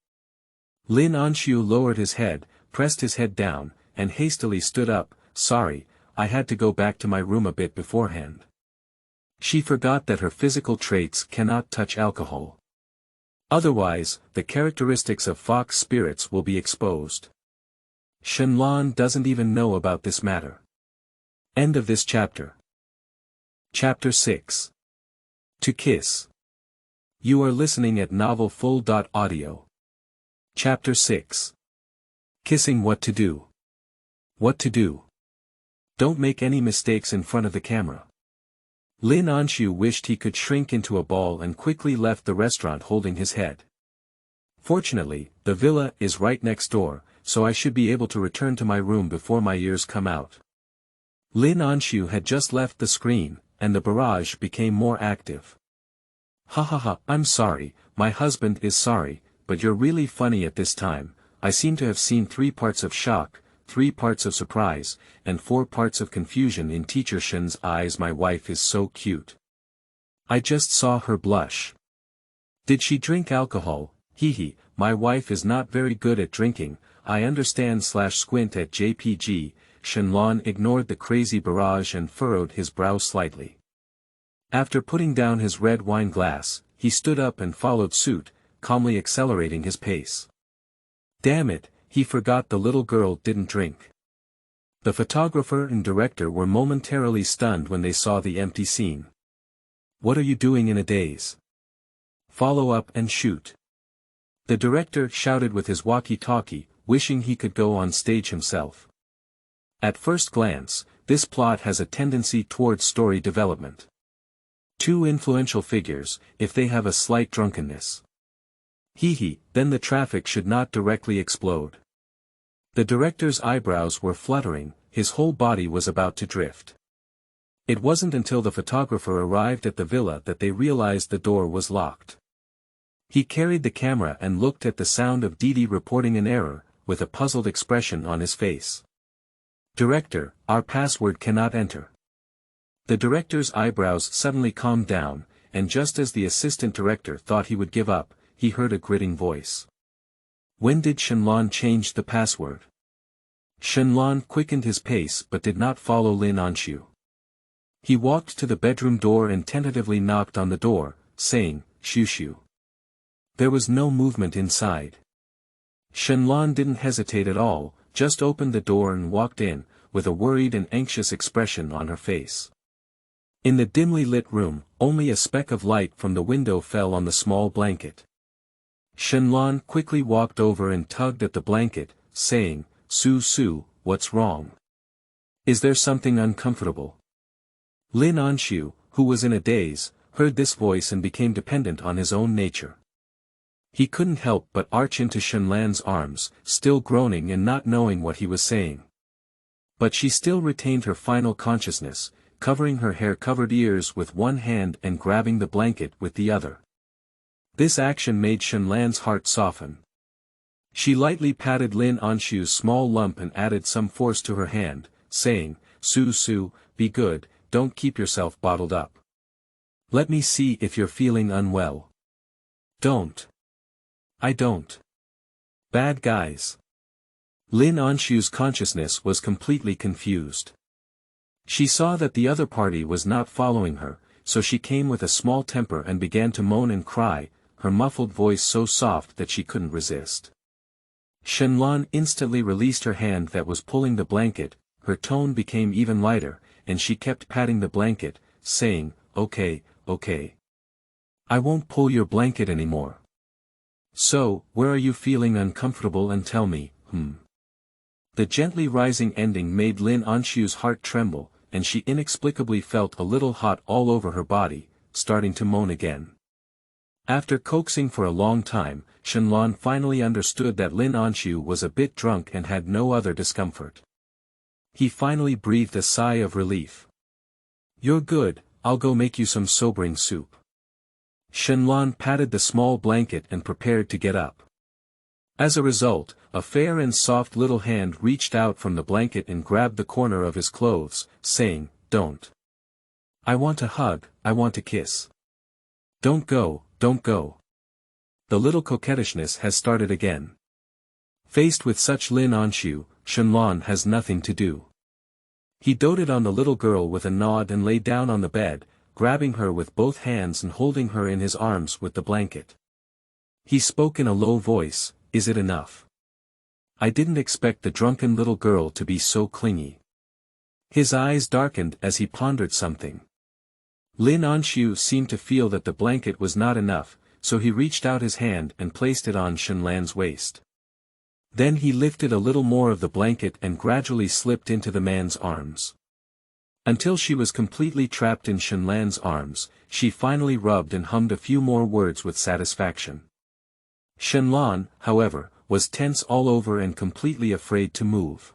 S1: Lin Anxu lowered his head, pressed his head down, and hastily stood up. Sorry, I had to go back to my room a bit beforehand. She forgot that her physical traits cannot touch alcohol. Otherwise, the characteristics of fox spirits will be exposed. Shenlan doesn't even know about this matter. End of this chapter. Chapter 6. To Kiss. You are listening at novelfull.audio. Chapter 6. Kissing. What to do. What to do. Don't make any mistakes in front of the camera. Lin Anxu wished he could shrink into a ball and quickly left the restaurant holding his head. Fortunately, the villa is right next door, so I should be able to return to my room before my ears come out. Lin Anxu had just left the screen, and the barrage became more active. Ha ha ha, I'm sorry, my husband is sorry, but you're really funny at this time. I seem to have seen 3 parts of shock, 3 parts of surprise, and 4 parts of confusion in Teacher Shen's eyes. My wife is so cute. I just saw her blush. Did she drink alcohol? Hee, my wife is not very good at drinking, I understand. Squint at JPG, Shenlan ignored the crazy barrage and furrowed his brow slightly. After putting down his red wine glass, he stood up and followed suit, calmly accelerating his pace. Damn it, he forgot the little girl didn't drink. The photographer and director were momentarily stunned when they saw the empty scene. What are you doing in a daze? Follow up and shoot. The director shouted with his walkie-talkie, wishing he could go on stage himself. At first glance, this plot has a tendency towards story development. 2 influential figures, if they have a slight drunkenness. Then the traffic should not directly explode. The director's eyebrows were fluttering, his whole body was about to drift. It wasn't until the photographer arrived at the villa that they realized the door was locked. He carried the camera and looked at the sound of Didi reporting an error, with a puzzled expression on his face. Director, our password cannot enter. The director's eyebrows suddenly calmed down, and just as the assistant director thought he would give up, he heard a gritting voice. When did Shenlan change the password? Shenlan quickened his pace but did not follow Lin Anxu. He walked to the bedroom door and tentatively knocked on the door, saying, "Shoo shoo." There was no movement inside. Shenlan didn't hesitate at all, just opened the door and walked in, with a worried and anxious expression on her face. In the dimly lit room, only a speck of light from the window fell on the small blanket. Shenlan quickly walked over and tugged at the blanket, saying, Su, what's wrong? Is there something uncomfortable? Lin Anxu, who was in a daze, heard this voice and became dependent on his own nature. He couldn't help but arch into Shenlan's arms, still groaning and not knowing what he was saying. But she still retained her final consciousness, covering her hair-covered ears with one hand and grabbing the blanket with the other. This action made Shenlan's heart soften. She lightly patted Lin Anxu's small lump and added some force to her hand, saying, Su, be good, don't keep yourself bottled up. Let me see if you're feeling unwell. Don't. I don't. Bad guys. Lin Anxu's consciousness was completely confused. She saw that the other party was not following her, so she came with a small temper and began to moan and cry, her muffled voice so soft that she couldn't resist. Shenlan instantly released her hand that was pulling the blanket, her tone became even lighter, and she kept patting the blanket, saying, Okay. I won't pull your blanket anymore. So, where are you feeling uncomfortable and tell me, The gently rising ending made Lin Anxu's heart tremble, and she inexplicably felt a little hot all over her body, starting to moan again. After coaxing for a long time, Shenlan finally understood that Lin Anxu was a bit drunk and had no other discomfort. He finally breathed a sigh of relief. You're good, I'll go make you some sobering soup. Shenlan patted the small blanket and prepared to get up. As a result, a fair and soft little hand reached out from the blanket and grabbed the corner of his clothes, saying, "Don't. I want a hug, I want a kiss. Don't go, don't go." The little coquettishness has started again. Faced with such Lin Anxu, Shenlong has nothing to do. He doted on the little girl with a nod and lay down on the bed, grabbing her with both hands and holding her in his arms with the blanket. He spoke in a low voice, "Is it enough? I didn't expect the drunken little girl to be so clingy." His eyes darkened as he pondered something. Lin Anxu seemed to feel that the blanket was not enough, so he reached out his hand and placed it on Shenlan's waist. Then he lifted a little more of the blanket and gradually slipped into the man's arms. Until she was completely trapped in Shenlan's arms, she finally rubbed and hummed a few more words with satisfaction. Shenlan, however, was tense all over and completely afraid to move.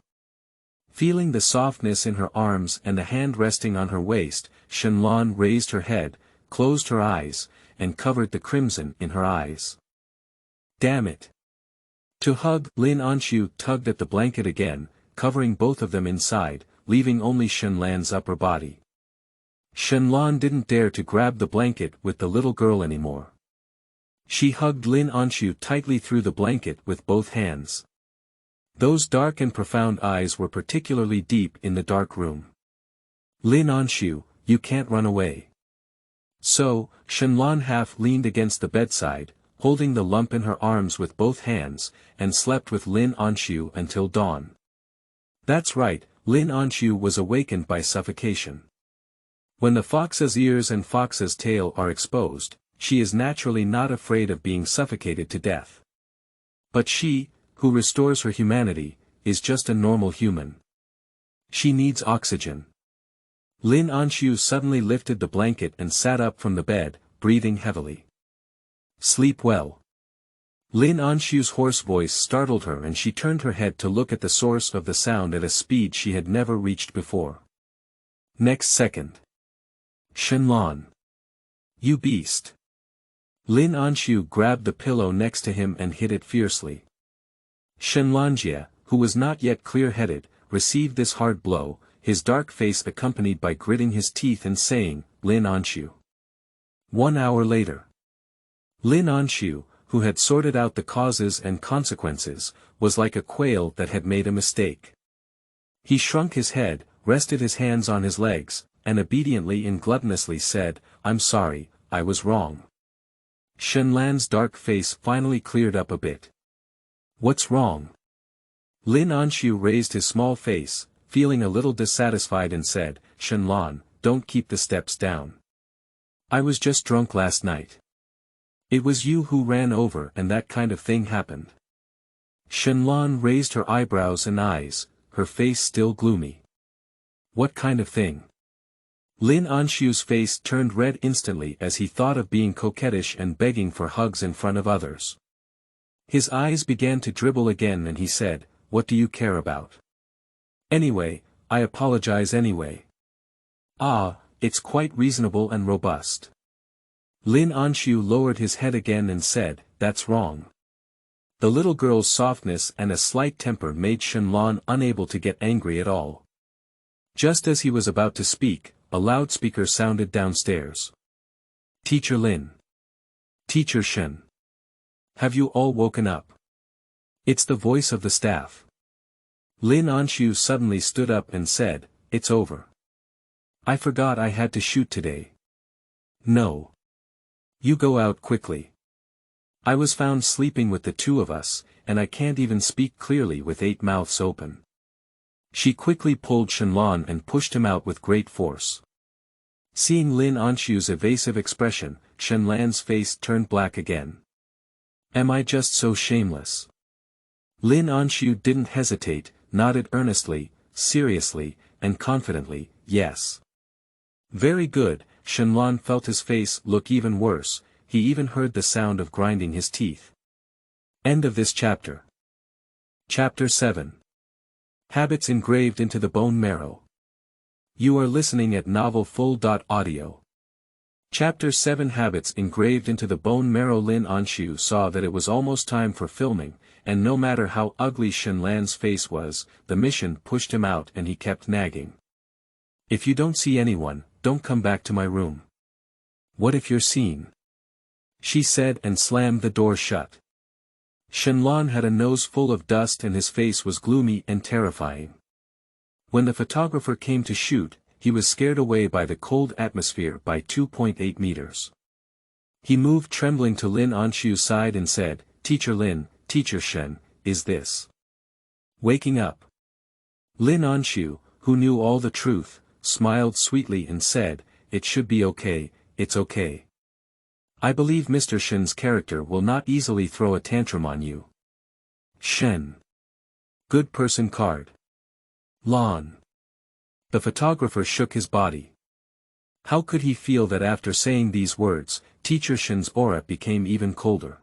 S1: Feeling the softness in her arms and the hand resting on her waist, Shenlan raised her head, closed her eyes, and covered the crimson in her eyes. "Damn it!" To hug, Lin Anxu tugged at the blanket again, covering both of them inside, leaving only Shenlan's upper body. Shenlan didn't dare to grab the blanket with the little girl anymore. She hugged Lin Anxu tightly through the blanket with both hands. Those dark and profound eyes were particularly deep in the dark room. "Lin Anxu, you can't run away." So, Shenlan half leaned against the bedside, holding the lump in her arms with both hands, and slept with Lin Anxu until dawn. That's right, Lin Anxu was awakened by suffocation. When the fox's ears and fox's tail are exposed, she is naturally not afraid of being suffocated to death. But she, who restores her humanity, is just a normal human. She needs oxygen. Lin Anxu suddenly lifted the blanket and sat up from the bed, breathing heavily. "Sleep well." Lin Anxu's hoarse voice startled her and she turned her head to look at the source of the sound at a speed she had never reached before. Next second. "Shenlan. You beast." Lin Anxu grabbed the pillow next to him and hit it fiercely. Shenlanjia, who was not yet clear-headed, received this hard blow, his dark face accompanied by gritting his teeth and saying, "Lin Anxu." 1 hour later. Lin Anxu, who had sorted out the causes and consequences, was like a quail that had made a mistake. He shrunk his head, rested his hands on his legs, and obediently and gluttonously said, "I'm sorry, I was wrong." Shenlan's dark face finally cleared up a bit. "What's wrong?" Lin Anxu raised his small face, feeling a little dissatisfied and said, "Shenlan, don't keep the steps down. I was just drunk last night. It was you who ran over and that kind of thing happened." Shenlan raised her eyebrows and eyes, her face still gloomy. "What kind of thing?" Lin Anxu's face turned red instantly as he thought of being coquettish and begging for hugs in front of others. His eyes began to dribble again and he said, "What do you care about? Anyway, I apologize anyway." "Ah, it's quite reasonable and robust." Lin Anxu lowered his head again and said, "That's wrong." The little girl's softness and a slight temper made Shenlan unable to get angry at all. Just as he was about to speak, a loudspeaker sounded downstairs. "Teacher Lin. Teacher Shen. Have you all woken up?" It's the voice of the staff. Lin Anxu suddenly stood up and said, "It's over. I forgot I had to shoot today." "No. You go out quickly. I was found sleeping with the two of us, and I can't even speak clearly with 8 mouths open." She quickly pulled Shenlan and pushed him out with great force. Seeing Lin Anxu's evasive expression, Shenlan's face turned black again. "Am I just so shameless?" Lin Anxu didn't hesitate, nodded earnestly, seriously, and confidently, "Yes." "Very good." Shenlan felt his face look even worse, he even heard the sound of grinding his teeth. End of this chapter. Chapter 7. Habits engraved into the bone marrow. You are listening at novelfull.audio. Chapter 7 Habits engraved into the bone marrow. Lin Anxu saw that it was almost time for filming, and no matter how ugly Shenlan's face was, the mission pushed him out and he kept nagging. If you don't see anyone, don't come back to my room. What if you're seen? She said and slammed the door shut. Shenlan had a nose full of dust and his face was gloomy and terrifying. When the photographer came to shoot, he was scared away by the cold atmosphere by 2.8 meters. He moved trembling to Lin Anxu's side and said, "Teacher Lin, Teacher Shen, is this waking up?" Lin Anxu, who knew all the truth, smiled sweetly and said, "It should be okay, it's okay. I believe Mr. Shen's character will not easily throw a tantrum on you." Shen. Good person card. Lon. The photographer shook his body. How could he feel that after saying these words, Teacher Shen's aura became even colder?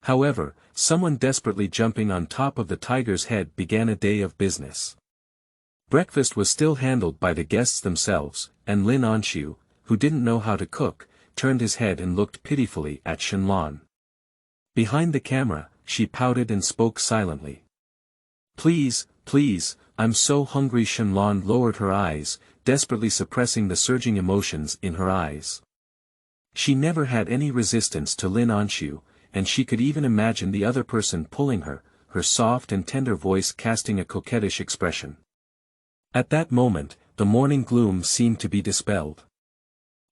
S1: However, someone desperately jumping on top of the tiger's head began a day of business. Breakfast was still handled by the guests themselves, and Lin Anxu, who didn't know how to cook, turned his head and looked pitifully at Shenlan. Behind the camera, she pouted and spoke silently. "Please, please, I'm so hungry." Shenlan lowered her eyes, desperately suppressing the surging emotions in her eyes. She never had any resistance to Lin Anxu, and she could even imagine the other person pulling her, her soft and tender voice casting a coquettish expression. At that moment, the morning gloom seemed to be dispelled.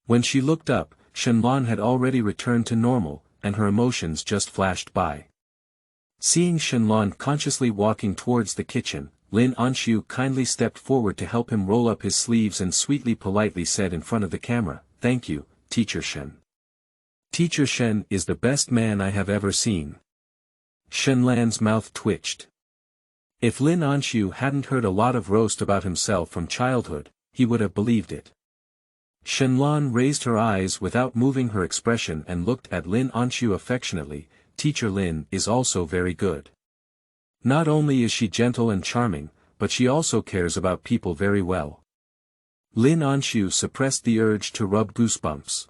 S1: When she looked up, Shenlan had already returned to normal, and her emotions just flashed by. Seeing Shenlan consciously walking towards the kitchen, Lin Anxu kindly stepped forward to help him roll up his sleeves and sweetly politely said in front of the camera, "Thank you, Teacher Shen. Teacher Shen is the best man I have ever seen." Shenlan's mouth twitched. If Lin Anxu hadn't heard a lot of roast about himself from childhood, he would have believed it. Shenlan raised her eyes without moving her expression and looked at Lin Anxu affectionately. "Teacher Lin is also very good. Not only is she gentle and charming, but she also cares about people very well." Lin Anxu suppressed the urge to rub goosebumps.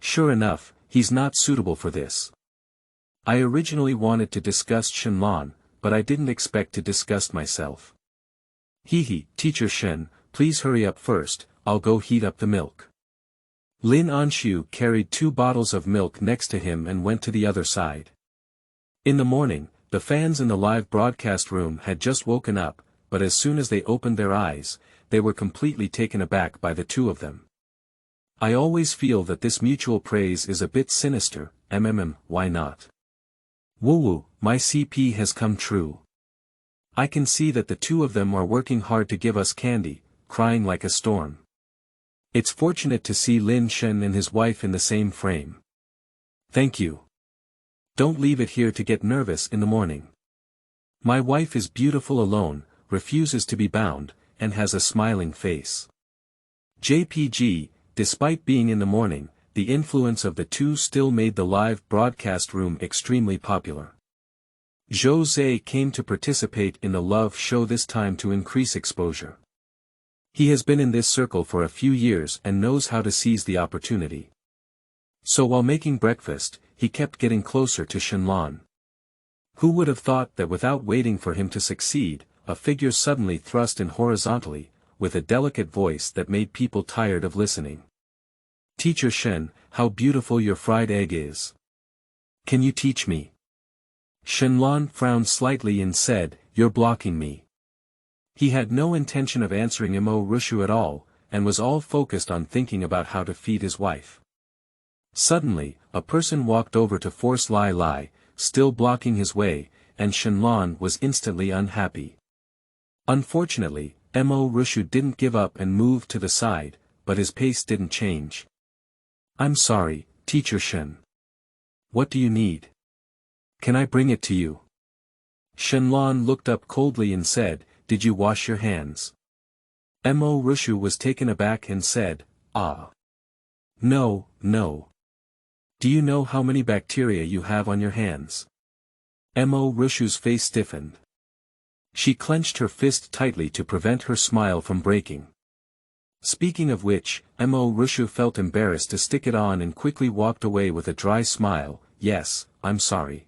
S1: Sure enough, he's not suitable for this. I originally wanted to disgust Shenlan, but I didn't expect to disgust myself. Hee, Teacher Shen, please hurry up first, I'll go heat up the milk. Lin Anxu carried 2 bottles of milk next to him and went to the other side. In the morning, the fans in the live broadcast room had just woken up, but as soon as they opened their eyes, they were completely taken aback by the two of them. I always feel that this mutual praise is a bit sinister. Why not? Woo, my CP has come true. I can see that the two of them are working hard to give us candy, crying like a storm. It's fortunate to see Lin Shen and his wife in the same frame. Thank you. Don't leave it here to get nervous in the morning. My wife is beautiful alone, refuses to be bound, and has a smiling face. JPG, despite being in the morning, the influence of the two still made the live broadcast room extremely popular. Jose came to participate in the Love show this time to increase exposure. He has been in this circle for a few years and knows how to seize the opportunity. So while making breakfast, he kept getting closer to Shenlan. Who would have thought that without waiting for him to succeed, a figure suddenly thrust in horizontally, with a delicate voice that made people tired of listening. Teacher Shen, how beautiful your fried egg is. Can you teach me? Shenlan frowned slightly and said, "You're blocking me." He had no intention of answering Mo Rushu at all, and was all focused on thinking about how to feed his wife. Suddenly, a person walked over to force Lai Lai, still blocking his way, and Shenlan was instantly unhappy. Unfortunately, Mo Rushu didn't give up and moved to the side, but his pace didn't change. "I'm sorry, Teacher Shen. What do you need? Can I bring it to you?" Shenlan looked up coldly and said, "Did you wash your hands?" Mo Rushu was taken aback and said, "Ah. No. Do you know how many bacteria you have on your hands?" Mo Rushu's face stiffened. She clenched her fist tightly to prevent her smile from breaking. Speaking of which, Mo Rushu felt embarrassed to stick it on and quickly walked away with a dry smile. "Yes, I'm sorry.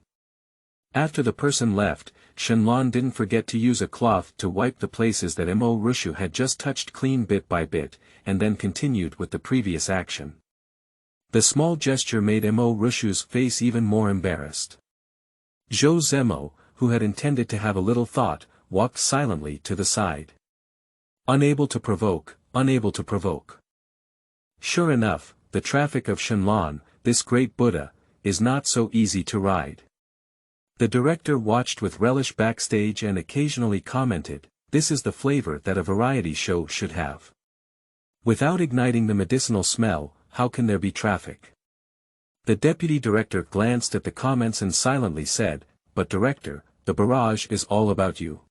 S1: After the person left, Shenlan didn't forget to use a cloth to wipe the places that Mo Rushu had just touched clean bit by bit, and then continued with the previous action. The small gesture made Mo Rushu's face even more embarrassed. Zhou Zemo, who had intended to have a little thought, walked silently to the side. Unable to provoke, unable to provoke. Sure enough, the traffic of Shenlan, this great Buddha, is not so easy to ride. The director watched with relish backstage and occasionally commented, "This is the flavor that a variety show should have. Without igniting the medicinal smell, how can there be traffic?" The deputy director glanced at the comments and silently said, "But director, the barrage is all about you."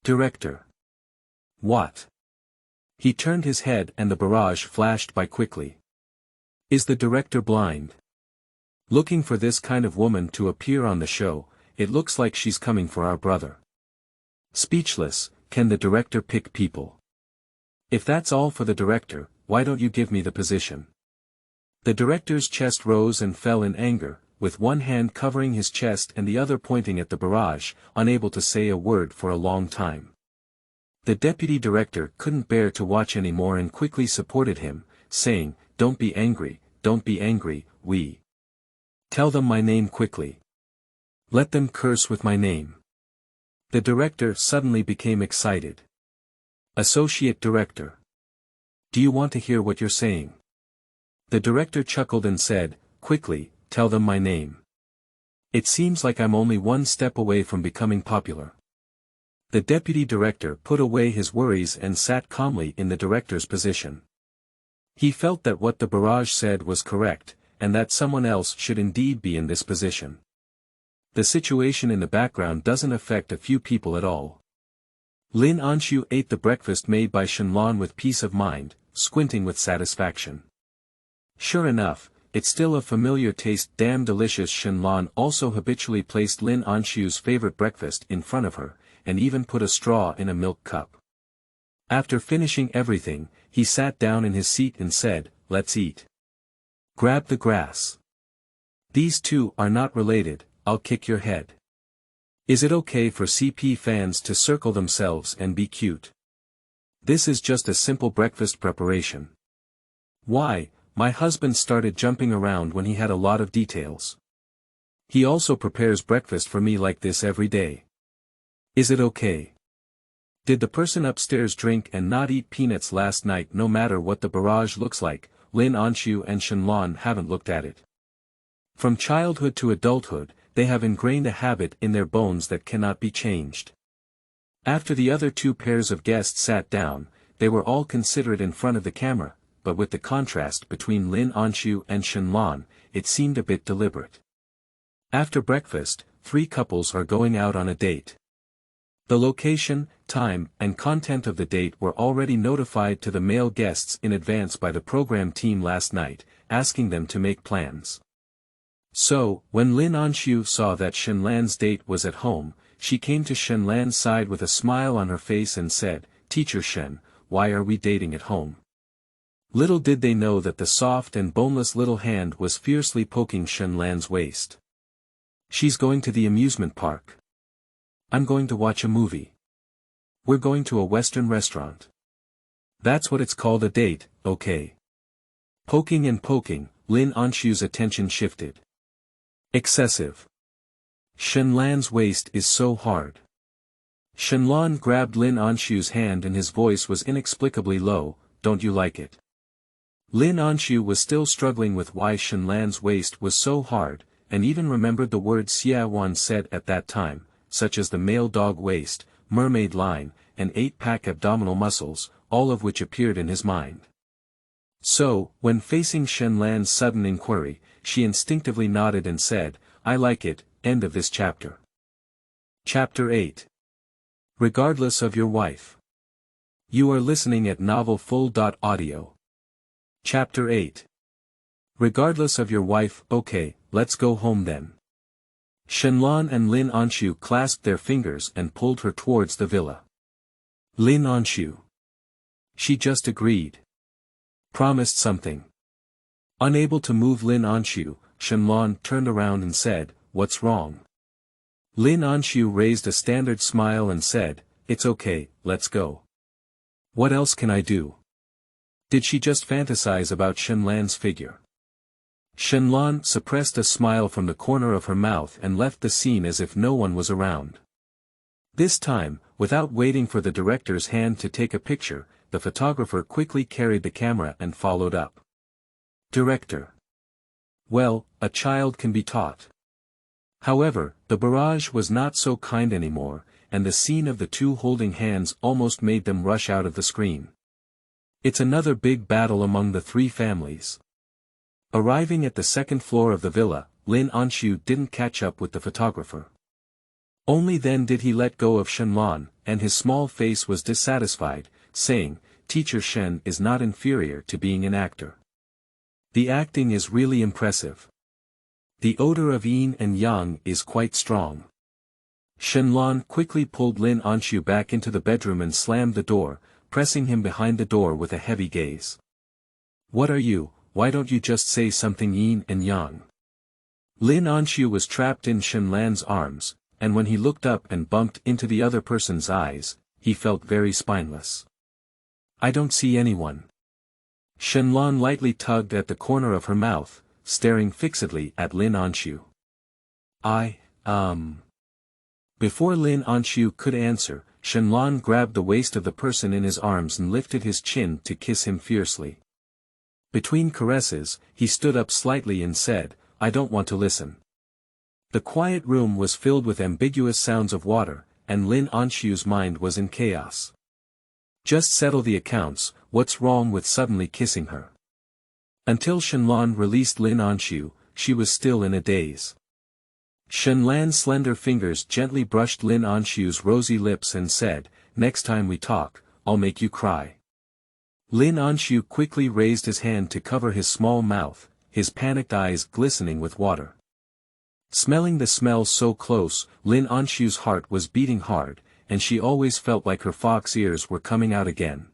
S1: Director. What? He turned his head and the barrage flashed by quickly. Is the director blind? Looking for this kind of woman to appear on the show, it looks like she's coming for our brother. Speechless, can the director pick people? If that's all for the director, why don't you give me the position? The director's chest rose and fell in anger, with one hand covering his chest and the other pointing at the barrage, unable to say a word for a long time. The deputy director couldn't bear to watch anymore and quickly supported him, saying, don't be angry, we. Tell them my name quickly. Let them curse with my name." The director suddenly became excited. "Associate director. Do you want to hear what you're saying?" The director chuckled and said, "Quickly, tell them my name. It seems like I'm only one step away from becoming popular." The deputy director put away his worries and sat calmly in the director's position. He felt that what the barrage said was correct, and that someone else should indeed be in this position. The situation in the background doesn't affect a few people at all. Lin Anxu ate the breakfast made by Shenlan with peace of mind, squinting with satisfaction. Sure enough, it's still a familiar taste, damn delicious. Shenlan also habitually placed Lin Anxu's favorite breakfast in front of her, and even put a straw in a milk cup. After finishing everything, he sat down in his seat and said, "Let's eat. Grab the grass. These two are not related, I'll kick your head. Is it okay for CP fans to circle themselves and be cute? This is just a simple breakfast preparation. Why, my husband started jumping around when he had a lot of details. He also prepares breakfast for me like this every day. Is it okay? Did the person upstairs drink and not eat peanuts last night?" No matter what the barrage looks like, Lin Anxu and Shenlan haven't looked at it. From childhood to adulthood, they have ingrained a habit in their bones that cannot be changed. After the other two pairs of guests sat down, they were all considerate in front of the camera, but with the contrast between Lin Anxu and Shenlan, it seemed a bit deliberate. After breakfast, 3 couples are going out on a date. The location, time, and content of the date were already notified to the male guests in advance by the program team last night, asking them to make plans. So, when Lin Anxu saw that Shenlan's date was at home, she came to Shenlan's side with a smile on her face and said, "Teacher Shen, why are we dating at home?" Little did they know that the soft and boneless little hand was fiercely poking Shenlan's waist. "She's going to the amusement park. I'm going to watch a movie. We're going to a Western restaurant. That's what it's called, a date, okay?" Poking and poking, Lin Anxu's attention shifted. Excessive. Shenlan's waist is so hard. Shenlan grabbed Lin Anxu's hand and his voice was inexplicably low, "Don't you like it?" Lin Anxu was still struggling with why Shenlan's waist was so hard, and even remembered the words Xiaowan said at that time, such as the male dog waist, mermaid line, and 8-pack abdominal muscles, all of which appeared in his mind. So, when facing Shenlan's sudden inquiry, she instinctively nodded and said, "I like it." End of this chapter. Chapter 8. Regardless of your wife. You are listening at novelfull.audio. Chapter 8. Regardless of your wife. Okay, let's go home then. Shenlan and Lin Anxu clasped their fingers and pulled her towards the villa. Lin Anxu. She just agreed. Promised something. Unable to move Lin Anxu, Shenlan turned around and said, "What's wrong?" Lin Anxu raised a standard smile and said, "It's okay, let's go. What else can I do?" Did she just fantasize about Shenlan's figure? Shenlan suppressed a smile from the corner of her mouth and left the scene as if no one was around. This time, without waiting for the director's hand to take a picture, the photographer quickly carried the camera and followed up. Director. Well, a child can be taught. However, the barrage was not so kind anymore, and the scene of the two holding hands almost made them rush out of the screen. It's another big battle among the three families. Arriving at the second floor of the villa, Lin Anxu didn't catch up with the photographer. Only then did he let go of Shenlan, and his small face was dissatisfied, saying, "Teacher Shen is not inferior to being an actor. The acting is really impressive. The odor of yin and yang is quite strong." Shenlan quickly pulled Lin Anxu back into the bedroom and slammed the door, pressing him behind the door with a heavy gaze. "What are you? Why don't you just say something yin and yang?" Lin Anxu was trapped in Shenlan's arms, and when he looked up and bumped into the other person's eyes, he felt very spineless. "I don't see anyone." Shenlan lightly tugged at the corner of her mouth, staring fixedly at Lin Anxu. Before Lin Anxu could answer, Shenlan grabbed the waist of the person in his arms and lifted his chin to kiss him fiercely. Between caresses, he stood up slightly and said, "I don't want to listen." The quiet room was filled with ambiguous sounds of water, and Lin Anxu's mind was in chaos. Just settle the accounts, what's wrong with suddenly kissing her? Until Shenlan released Lin Anxu, she was still in a daze. Shenlan's slender fingers gently brushed Lin Anxu's rosy lips and said, "Next time we talk, I'll make you cry." Lin Anxu quickly raised his hand to cover his small mouth, his panicked eyes glistening with water. Smelling the smell so close, Lin Anxu's heart was beating hard, and she always felt like her fox ears were coming out again.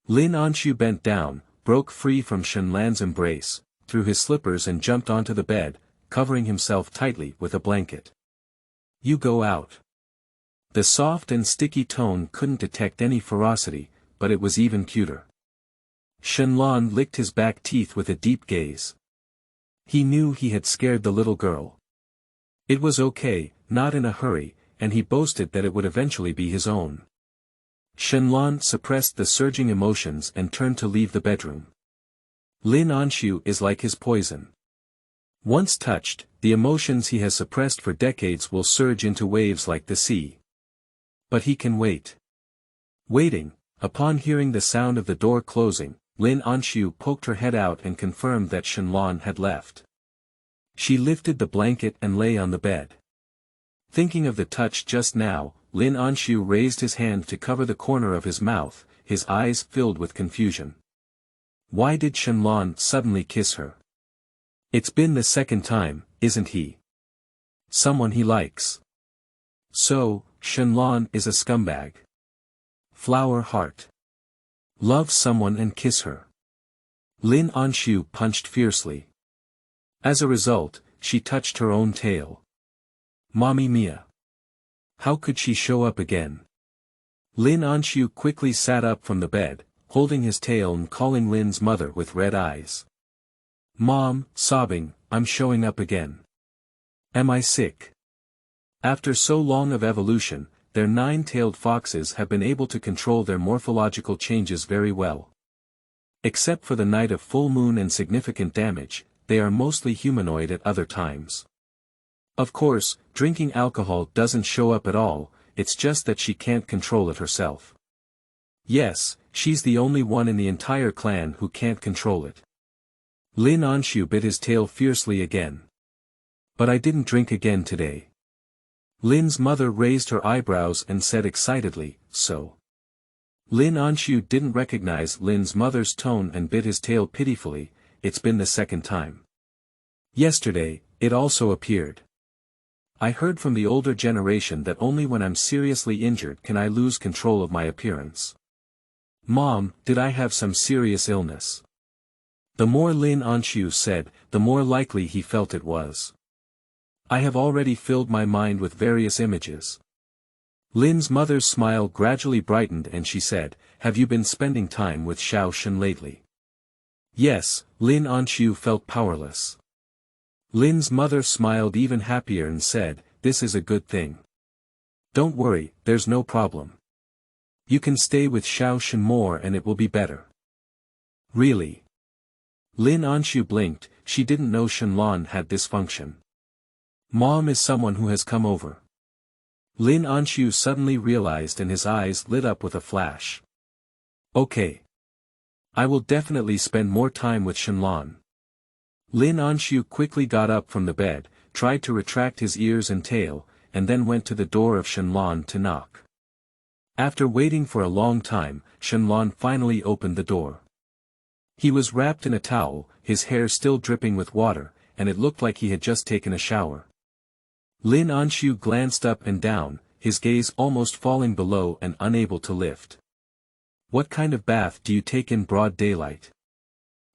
S1: Lin Anxu bent down, broke free from Shenlan's embrace, threw his slippers and jumped onto the bed, covering himself tightly with a blanket. "You go out." The soft and sticky tone couldn't detect any ferocity, but it was even cuter. Shenlan licked his back teeth with a deep gaze. He knew he had scared the little girl. It was okay, not in a hurry, and he boasted that it would eventually be his own. Shenlan suppressed the surging emotions and turned to leave the bedroom. Lin Anxu is like his poison. Once touched, the emotions he has suppressed for decades will surge into waves like the sea. But he can wait. Waiting, upon hearing the sound of the door closing, Lin Anxu poked her head out and confirmed that Shenlan had left. She lifted the blanket and lay on the bed. Thinking of the touch just now, Lin Anxu raised his hand to cover the corner of his mouth, his eyes filled with confusion. Why did Shenlan suddenly kiss her? It's been the second time, isn't he? Someone he likes. So, Shenlan is a scumbag. Flower heart. Love someone and kiss her. Lin Anxu punched fiercely. As a result, she touched her own tail. Mommy mia. How could she show up again? Lin Anxu quickly sat up from the bed, holding his tail and calling Lin's mother with red eyes. Mom, sobbing, I'm showing up again. Am I sick? After so long of evolution, their nine-tailed foxes have been able to control their morphological changes very well. Except for the night of full moon and significant damage, they are mostly humanoid at other times. Of course, drinking alcohol doesn't show up at all, it's just that she can't control it herself. Yes, she's the only one in the entire clan who can't control it. Lin Anxu bit his tail fiercely again. But I didn't drink again today. Lin's mother raised her eyebrows and said excitedly, so. Lin Anxu didn't recognize Lin's mother's tone and bit his tail pitifully. It's been the second time. Yesterday, it also appeared. I heard from the older generation that only when I'm seriously injured can I lose control of my appearance. Mom, did I have some serious illness? The more Lin Anxu said, the more likely he felt it was. I have already filled my mind with various images. Lin's mother's smile gradually brightened and she said, have you been spending time with Xiao Shen lately? Yes, Lin Anxu felt powerless. Lin's mother smiled even happier and said, this is a good thing. Don't worry, there's no problem. You can stay with Xiao Shen more and it will be better. Really? Lin Anxu blinked, she didn't know Shenlong had this function. Mom is someone who has come over. Lin Anxu suddenly realized and his eyes lit up with a flash. Okay. I will definitely spend more time with Shenlong. Lin Anxu quickly got up from the bed, tried to retract his ears and tail, and then went to the door of Shenlong to knock. After waiting for a long time, Shenlong finally opened the door. He was wrapped in a towel, his hair still dripping with water, and it looked like he had just taken a shower. Lin Anxu glanced up and down, his gaze almost falling below and unable to lift. What kind of bath do you take in broad daylight?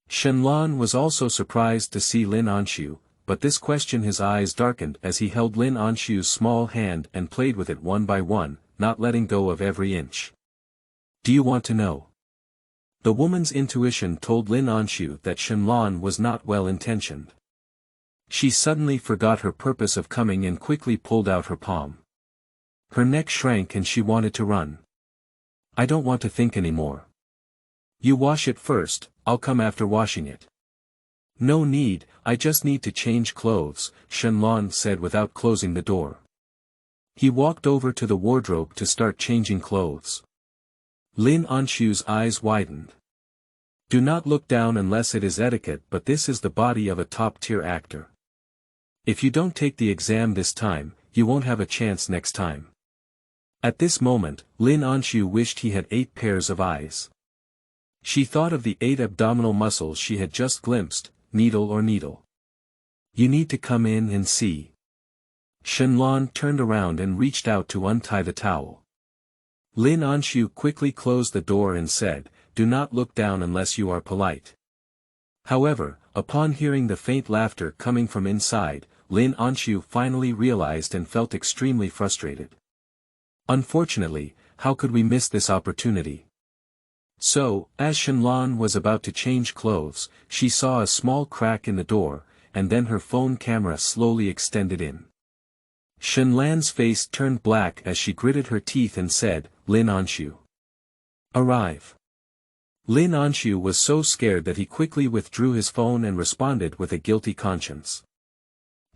S1: Shenlong was also surprised to see Lin Anxu, but this question his eyes darkened as he held Lin Anxu's small hand and played with it one by one, not letting go of every inch. Do you want to know? The woman's intuition told Lin Anxu that Shenlong was not well-intentioned. She suddenly forgot her purpose of coming and quickly pulled out her palm. Her neck shrank and she wanted to run. I don't want to think anymore. You wash it first, I'll come after washing it. No need, I just need to change clothes, Shenlong said without closing the door. He walked over to the wardrobe to start changing clothes. Lin Anxu's eyes widened. Do not look down unless it is etiquette, but this is the body of a top-tier actor. If you don't take the exam this time, you won't have a chance next time. At this moment, Lin Anxu wished he had 8 pairs of eyes. She thought of the 8 abdominal muscles she had just glimpsed, needle or needle. You need to come in and see. Shenlong turned around and reached out to untie the towel. Lin Anxu quickly closed the door and said, do not look down unless you are polite. However, upon hearing the faint laughter coming from inside, Lin Anxu finally realized and felt extremely frustrated. Unfortunately, how could we miss this opportunity? So, as Shenlong was about to change clothes, she saw a small crack in the door, and then her phone camera slowly extended in. Shenlong's face turned black as she gritted her teeth and said, Lin Anxu. Arrive. Lin Anxu was so scared that he quickly withdrew his phone and responded with a guilty conscience.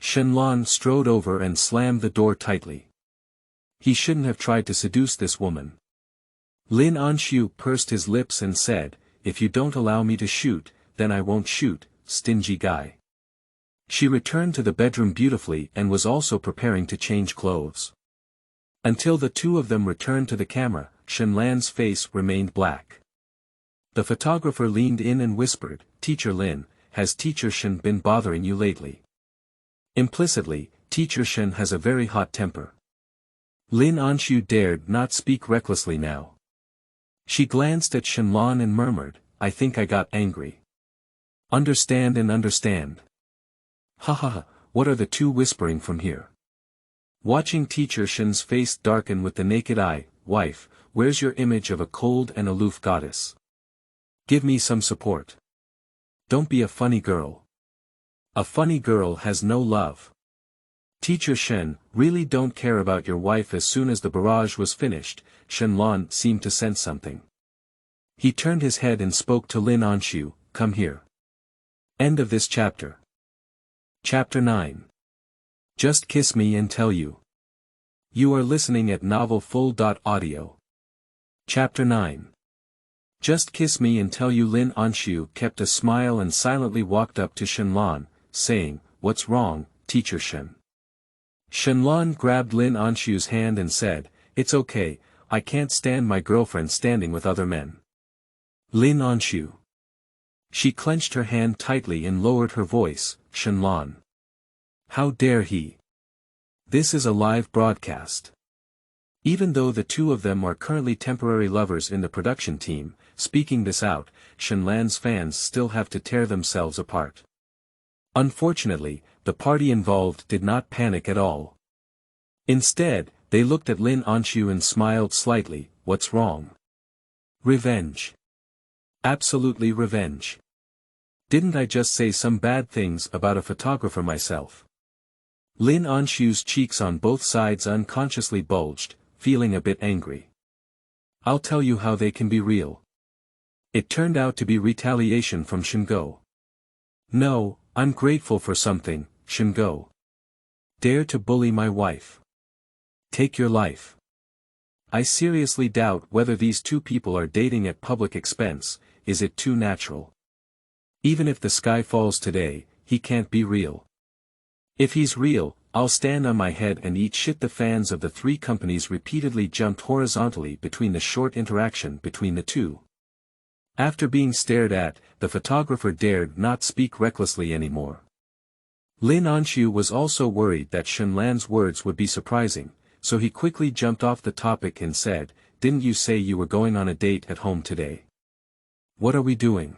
S1: Shenlong strode over and slammed the door tightly. He shouldn't have tried to seduce this woman. Lin Anxu pursed his lips and said, if you don't allow me to shoot, then I won't shoot, stingy guy. She returned to the bedroom beautifully and was also preparing to change clothes. Until the two of them returned to the camera, Shenlong's face remained black. The photographer leaned in and whispered, Teacher Lin, has Teacher Shen been bothering you lately? Implicitly, Teacher Shen has a very hot temper. Lin Anxu dared not speak recklessly now. She glanced at Shenlong and murmured, I think I got angry. Understand and understand. Ha ha ha, what are the two whispering from here? Watching Teacher Shen's face darken with the naked eye, wife, where's your image of a cold and aloof goddess? Give me some support. Don't be a funny girl. A funny girl has no love. Teacher Shen, really don't care about your wife. As soon as the barrage was finished, Shenlong seemed to sense something. He turned his head and spoke to Lin Anxu, come here. End of this chapter. Chapter 9. Just kiss me and tell you. You are listening at novelfull.audio. Chapter 9. Just kiss me and tell you. Lin Anxu kept a smile and silently walked up to Shenlong, saying, what's wrong, Teacher Shen? Shenlong grabbed Lin Anxu's hand and said, it's okay, I can't stand my girlfriend standing with other men. Lin Anxu. She clenched her hand tightly and lowered her voice, Shenlong. How dare he? This is a live broadcast. Even though the two of them are currently temporary lovers in the production team, speaking this out, Shenlong's fans still have to tear themselves apart. Unfortunately, the party involved did not panic at all. Instead, they looked at Lin Anxu and smiled slightly. What's wrong? Revenge. Absolutely revenge. Didn't I just say some bad things about a photographer myself? Lin Anxu's cheeks on both sides unconsciously bulged, feeling a bit angry. I'll tell you how they can be real. It turned out to be retaliation from Shingo. No, I'm grateful for something, Shingo. Dare to bully my wife. Take your life. I seriously doubt whether these two people are dating at public expense. Is it too natural? Even if the sky falls today, he can't be real. If he's real, I'll stand on my head and eat shit. The fans of the three companies repeatedly jumped horizontally between the short interaction between the two. After being stared at, the photographer dared not speak recklessly anymore. Lin Anxu was also worried that Shenlan's words would be surprising, so he quickly jumped off the topic and said, "Didn't you say you were going on a date at home today? What are we doing?"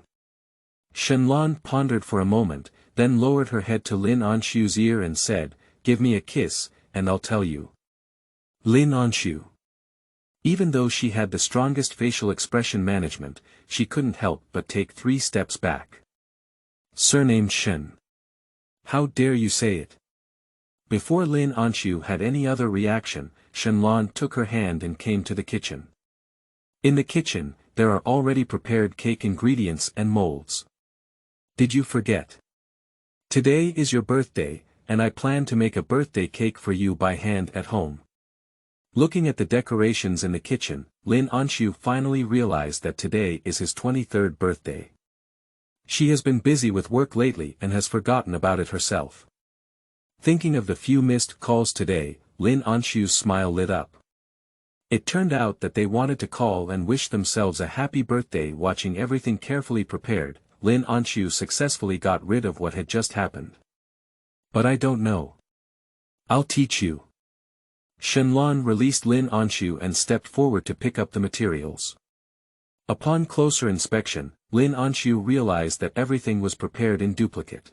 S1: Shenlan pondered for a moment, then lowered her head to Lin Anxu's ear and said, "Give me a kiss, and I'll tell you." Lin Anxu. Even though she had the strongest facial expression management, she couldn't help but take 3 steps back. Surnamed Shen. How dare you say it? Before Lin Anxu had any other reaction, Shenlan took her hand and came to the kitchen. In the kitchen, there are already prepared cake ingredients and molds. Did you forget? Today is your birthday, and I plan to make a birthday cake for you by hand at home. Looking at the decorations in the kitchen, Lin Anxu finally realized that today is his 23rd birthday. She has been busy with work lately and has forgotten about it herself. Thinking of the few missed calls today, Lin Anxu's smile lit up. It turned out that they wanted to call and wish themselves a happy birthday. Watching everything carefully prepared, Lin Anxu successfully got rid of what had just happened. But I don't know. I'll teach you. Shenlan released Lin Anxu and stepped forward to pick up the materials. Upon closer inspection, Lin Anxu realized that everything was prepared in duplicate.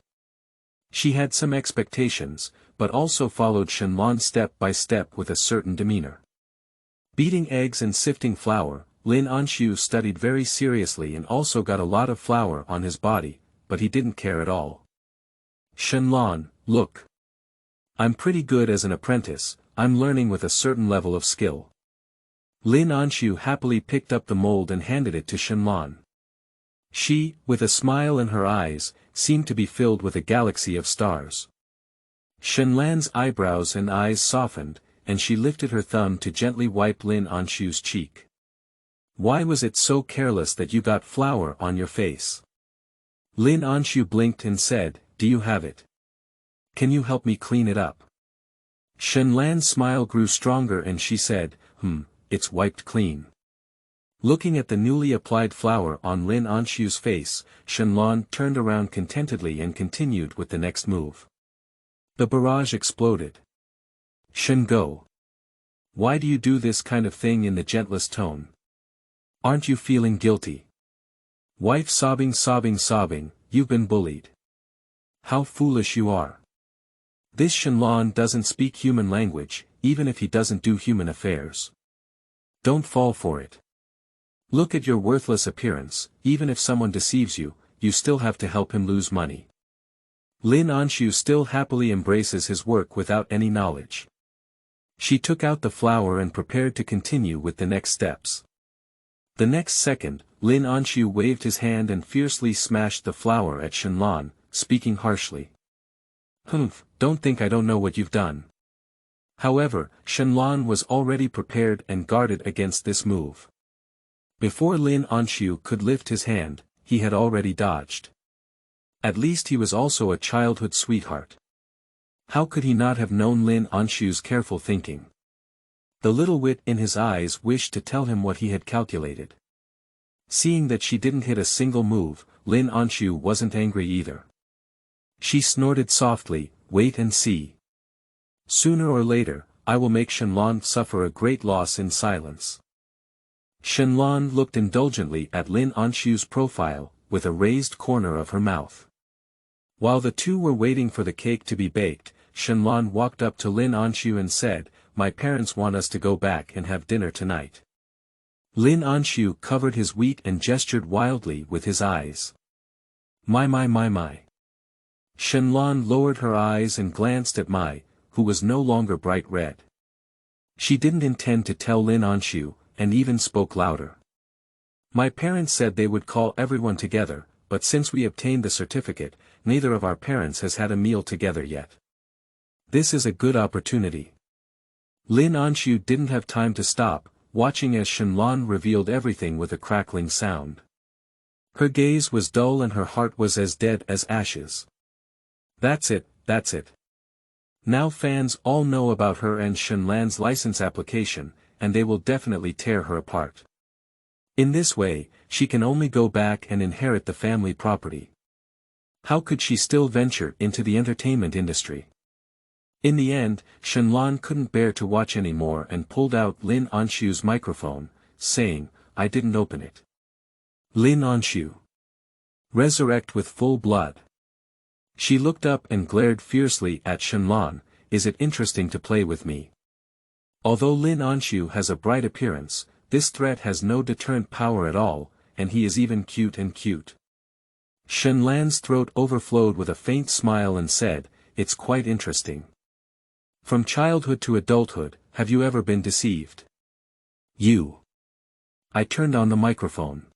S1: She had some expectations, but also followed Shenlan step by step with a certain demeanor. Beating eggs and sifting flour, Lin Anxu studied very seriously and also got a lot of flour on his body, but he didn't care at all. Shenlan, look. I'm pretty good as an apprentice, I'm learning with a certain level of skill. Lin Anxu happily picked up the mold and handed it to Shenlan. She, with a smile in her eyes, seemed to be filled with a galaxy of stars. Shenlan's eyebrows and eyes softened, and she lifted her thumb to gently wipe Lin Anxu's cheek. Why was it so careless that you got flour on your face? Lin Anxu blinked and said, "Do you have it? Can you help me clean it up?" Shenlan's smile grew stronger and she said, It's wiped clean." Looking at the newly applied flour on Lin Anxu's face, Shenlan turned around contentedly and continued with the next move. The barrage exploded. "Shingo. Why do you do this kind of thing in the gentlest tone? Aren't you feeling guilty?" Wife sobbing, "You've been bullied. How foolish you are. This Shenlan doesn't speak human language, even if he doesn't do human affairs. Don't fall for it. Look at your worthless appearance, even if someone deceives you, you still have to help him lose money." Lin Anxu still happily embraces his work without any knowledge. She took out the flour and prepared to continue with the next steps. The next second, Lin Anxu waved his hand and fiercely smashed the flour at Shenlan, speaking harshly. Don't think I don't know what you've done." However, Shenlan was already prepared and guarded against this move. Before Lin Anxu could lift his hand, he had already dodged. At least he was also a childhood sweetheart. How could he not have known Lin Anxu's careful thinking? The little wit in his eyes wished to tell him what he had calculated. Seeing that she didn't hit a single move, Lin Anxu wasn't angry either. She snorted softly, "Wait and see. Sooner or later, I will make Shenlan suffer a great loss in silence." Shenlan looked indulgently at Lin Anxu's profile, with a raised corner of her mouth. While the two were waiting for the cake to be baked, Shenlan walked up to Lin Anxu and said, "My parents want us to go back and have dinner tonight." Lin Anxu covered his wheat and gestured wildly with his eyes. My. Shenlan lowered her eyes and glanced at Mai, who was no longer bright red. She didn't intend to tell Lin Anxu, and even spoke louder. "My parents said they would call everyone together, but since we obtained the certificate, neither of our parents has had a meal together yet. This is a good opportunity." Lin Anxu didn't have time to stop, watching as Shenlan revealed everything with a crackling sound. Her gaze was dull and her heart was as dead as ashes. That's it. Now fans all know about her and Shenlan's license application, and they will definitely tear her apart. In this way, she can only go back and inherit the family property. How could she still venture into the entertainment industry? In the end, Shenlan couldn't bear to watch anymore and pulled out Lin Anxu's microphone, saying, "I didn't open it." Lin Anxu. Resurrect with full blood. She looked up and glared fiercely at Shenlan, "Is it interesting to play with me?" Although Lin Anxu has a bright appearance, this threat has no deterrent power at all, and he is even cute. Shenlan's throat overflowed with a faint smile and said, "It's quite interesting. From childhood to adulthood, have you ever been deceived?" "You." I turned on the microphone.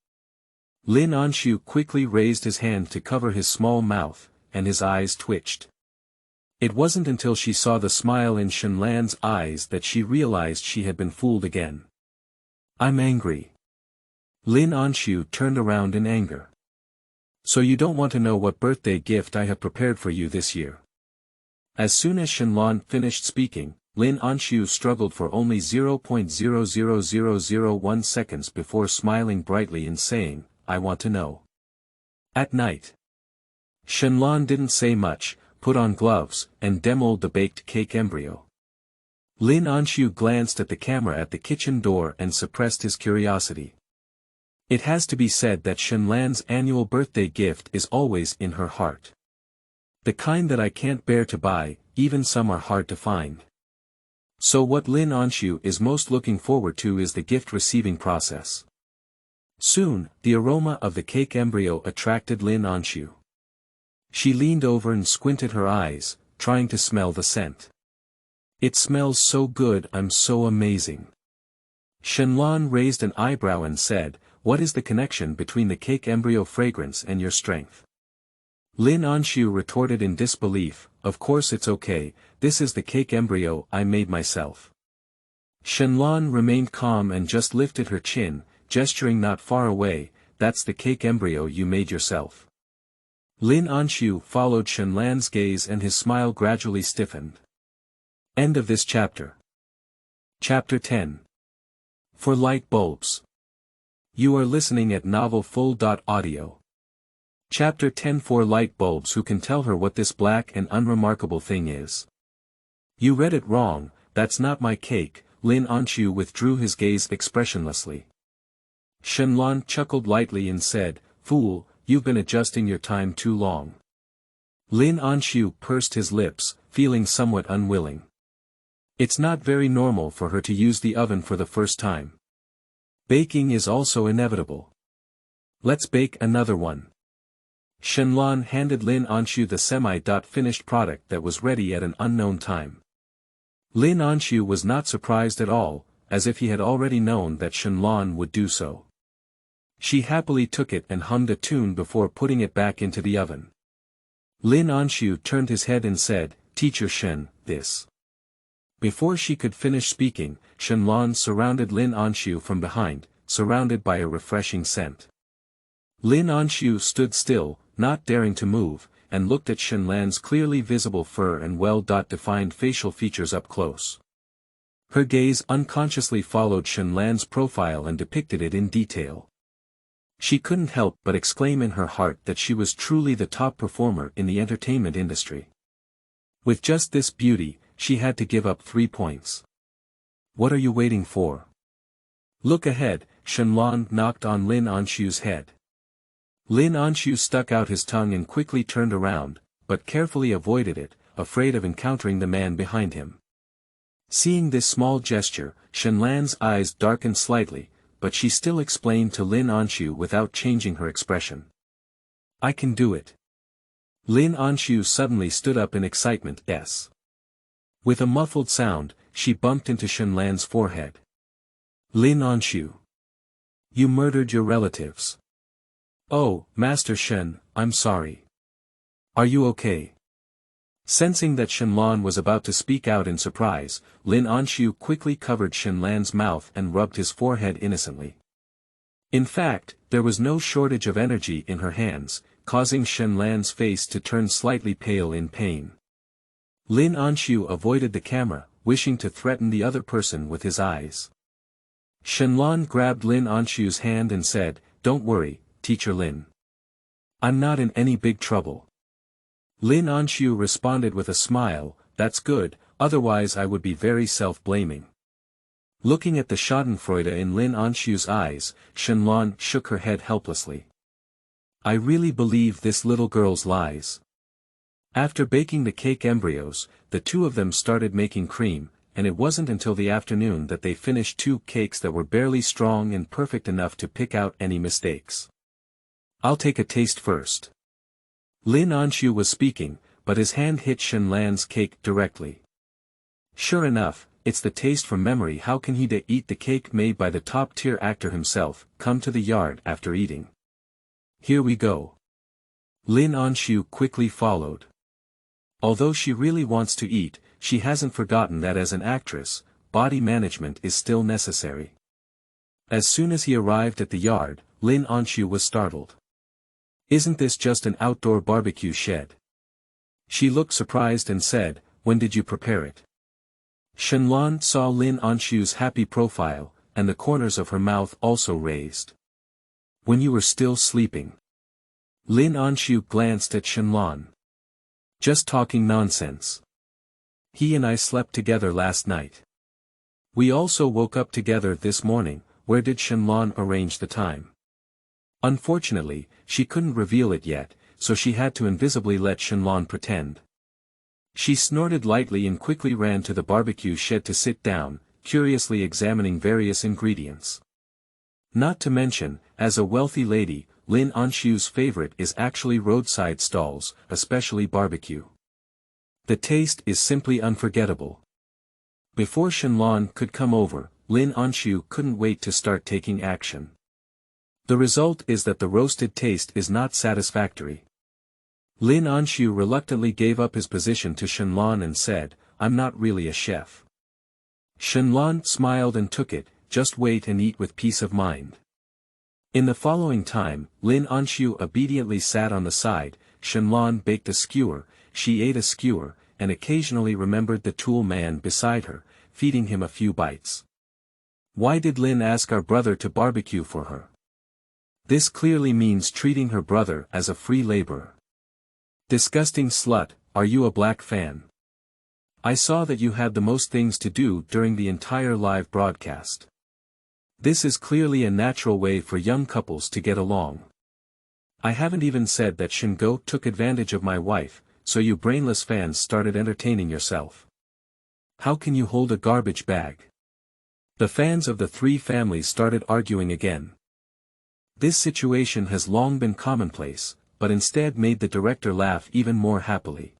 S1: Lin Anxu quickly raised his hand to cover his small mouth, and his eyes twitched. It wasn't until she saw the smile in Shenlan's eyes that she realized she had been fooled again. "I'm angry." Lin Anxu turned around in anger. "So you don't want to know what birthday gift I have prepared for you this year?" As soon as Shenlan finished speaking, Lin Anxu struggled for only 0.00001 seconds before smiling brightly and saying, "I want to know." At night. Shenlan didn't say much, put on gloves, and demoed the baked cake embryo. Lin Anxu glanced at the camera at the kitchen door and suppressed his curiosity. It has to be said that Shenlan's annual birthday gift is always in her heart. The kind that I can't bear to buy, even some are hard to find. So what Lin Anxu is most looking forward to is the gift receiving process. Soon, the aroma of the cake embryo attracted Lin Anxu. She leaned over and squinted her eyes, trying to smell the scent. "It smells so good, I'm so amazing." Shenlan raised an eyebrow and said, "What is the connection between the cake embryo fragrance and your strength?" Lin Anxu retorted in disbelief, "Of course it's okay, this is the cake embryo I made myself." Shenlan remained calm and just lifted her chin, gesturing not far away, "That's the cake embryo you made yourself." Lin Anxu followed Shenlan's gaze and his smile gradually stiffened. End of this chapter. Chapter 10. For Light Bulbs. You are listening at novelfull.audio. Chapter 10 For Light Bulbs. Who can tell her what this black and unremarkable thing is? You read it wrong, that's not my cake. Lin Anxu withdrew his gaze expressionlessly. Shenlan chuckled lightly and said, "Fool, you've been adjusting your time too long." Lin Anxu pursed his lips, feeling somewhat unwilling. It's not very normal for her to use the oven for the first time. Baking is also inevitable. Let's bake another one. Shenlan handed Lin Anxu the semi-finished product that was ready at an unknown time. Lin Anxu was not surprised at all, as if he had already known that Shenlan would do so. She happily took it and hummed a tune before putting it back into the oven. Lin Anxu turned his head and said, "Teacher Shen, this." Before she could finish speaking, Shenlan surrounded Lin Anxu from behind, surrounded by a refreshing scent. Lin Anxu stood still, not daring to move, and looked at Shenlan's clearly visible fur and well-defined facial features up close. Her gaze unconsciously followed Shenlan's profile and depicted it in detail. She couldn't help but exclaim in her heart that she was truly the top performer in the entertainment industry. With just this beauty, she had to give up 3 points. What are you waiting for? Look ahead. Shenlan knocked on Lin Anxu's head. Lin Anxu stuck out his tongue and quickly turned around, but carefully avoided it, afraid of encountering the man behind him. Seeing this small gesture, Shenlan's eyes darkened slightly, but she still explained to Lin Anxu without changing her expression. I can do it. Lin Anxu suddenly stood up in excitement. Yes. With a muffled sound, she bumped into Shenlan's forehead. Lin Anxu. You murdered your relatives. Oh, Master Shen, I'm sorry. Are you okay? Sensing that Shenlan was about to speak out in surprise, Lin Anxu quickly covered Shenlan's mouth and rubbed his forehead innocently. In fact, there was no shortage of energy in her hands, causing Shenlan's face to turn slightly pale in pain. Lin Anxu avoided the camera, wishing to threaten the other person with his eyes. Shenlan grabbed Lin Anxu's hand and said, Don't worry, Teacher Lin. I'm not in any big trouble. Lin Anxu responded with a smile, That's good, otherwise I would be very self-blaming. Looking at the schadenfreude in Lin Anxu's eyes, Shenlan shook her head helplessly. I really believe this little girl's lies. After baking the cake embryos, the two of them started making cream, and it wasn't until the afternoon that they finished 2 cakes that were barely strong and perfect enough to pick out any mistakes. I'll take a taste first. Lin Anxu was speaking, but his hand hit Shenlan's cake directly. Sure enough, it's the taste from memory. How can he eat the cake made by the top-tier actor himself? Come to the yard after eating. Here we go. Lin Anxu quickly followed. Although she really wants to eat, she hasn't forgotten that as an actress, body management is still necessary. As soon as he arrived at the yard, Lin Anxu was startled. Isn't this just an outdoor barbecue shed? She looked surprised and said, When did you prepare it? Shenlan saw Lin Anxu's happy profile, and the corners of her mouth also raised. When you were still sleeping. Lin Anxu glanced at Shenlan. Just talking nonsense. He and I slept together last night. We also woke up together this morning. Where did Shenlan arrange the time? Unfortunately, she couldn't reveal it yet, so she had to invisibly let Shenlan pretend. She snorted lightly and quickly ran to the barbecue shed to sit down, curiously examining various ingredients. Not to mention, as a wealthy lady, Lin Anxu's favorite is actually roadside stalls, especially barbecue. The taste is simply unforgettable. Before Shenlan could come over, Lin Anxu couldn't wait to start taking action. The result is that the roasted taste is not satisfactory. Lin Anxu reluctantly gave up his position to Shenlan and said, I'm not really a chef. Shenlan smiled and took it, just wait and eat with peace of mind. In the following time, Lin Anxu obediently sat on the side. Shenlan baked a skewer, she ate a skewer, and occasionally remembered the tool man beside her, feeding him a few bites. Why did Lin ask our brother to barbecue for her? This clearly means treating her brother as a free laborer. Disgusting slut, are you a black fan? I saw that you had the most things to do during the entire live broadcast. This is clearly a natural way for young couples to get along. I haven't even said that Shingo took advantage of my wife, so you brainless fans started entertaining yourself. How can you hold a garbage bag? The fans of the 3 families started arguing again. This situation has long been commonplace, but instead made the director laugh even more happily.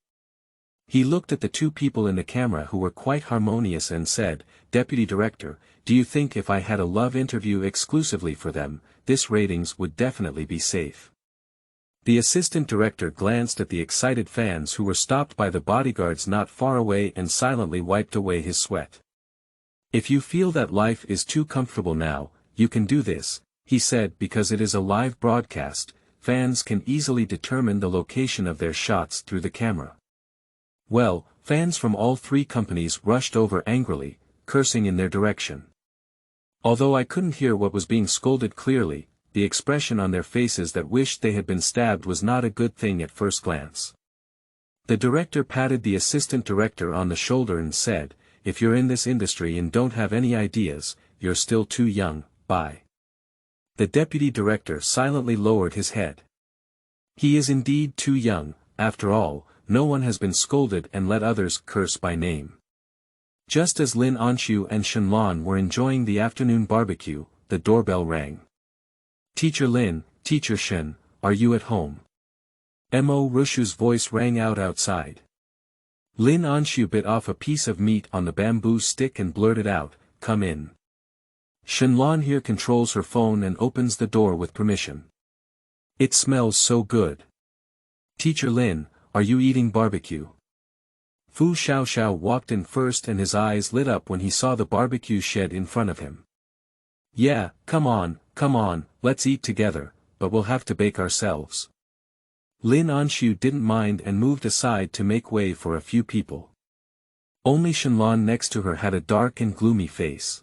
S1: He looked at the 2 people in the camera who were quite harmonious and said, Deputy Director, do you think if I had a love interview exclusively for them, this ratings would definitely be safe? The assistant director glanced at the excited fans who were stopped by the bodyguards not far away and silently wiped away his sweat. If you feel that life is too comfortable now, you can do this, he said, because it is a live broadcast, fans can easily determine the location of their shots through the camera. Well, fans from all 3 companies rushed over angrily, cursing in their direction. Although I couldn't hear what was being scolded clearly, the expression on their faces that wished they had been stabbed was not a good thing at first glance. The director patted the assistant director on the shoulder and said, if you're in this industry and don't have any ideas, you're still too young, bye. The deputy director silently lowered his head. He is indeed too young, after all, no one has been scolded and let others curse by name. Just as Lin Anxu and Shenlan were enjoying the afternoon barbecue, the doorbell rang. Teacher Lin, Teacher Shen, are you at home? Mo Rushu's voice rang out outside. Lin Anxu bit off a piece of meat on the bamboo stick and blurted out, come in. Shenlan here controls her phone and opens the door with permission. It smells so good. Teacher Lin, are you eating barbecue? Fu Xiaoxiao walked in first and his eyes lit up when he saw the barbecue shed in front of him. Yeah, come on, let's eat together, but we'll have to bake ourselves. Lin Anxu didn't mind and moved aside to make way for a few people. Only Shenlan next to her had a dark and gloomy face.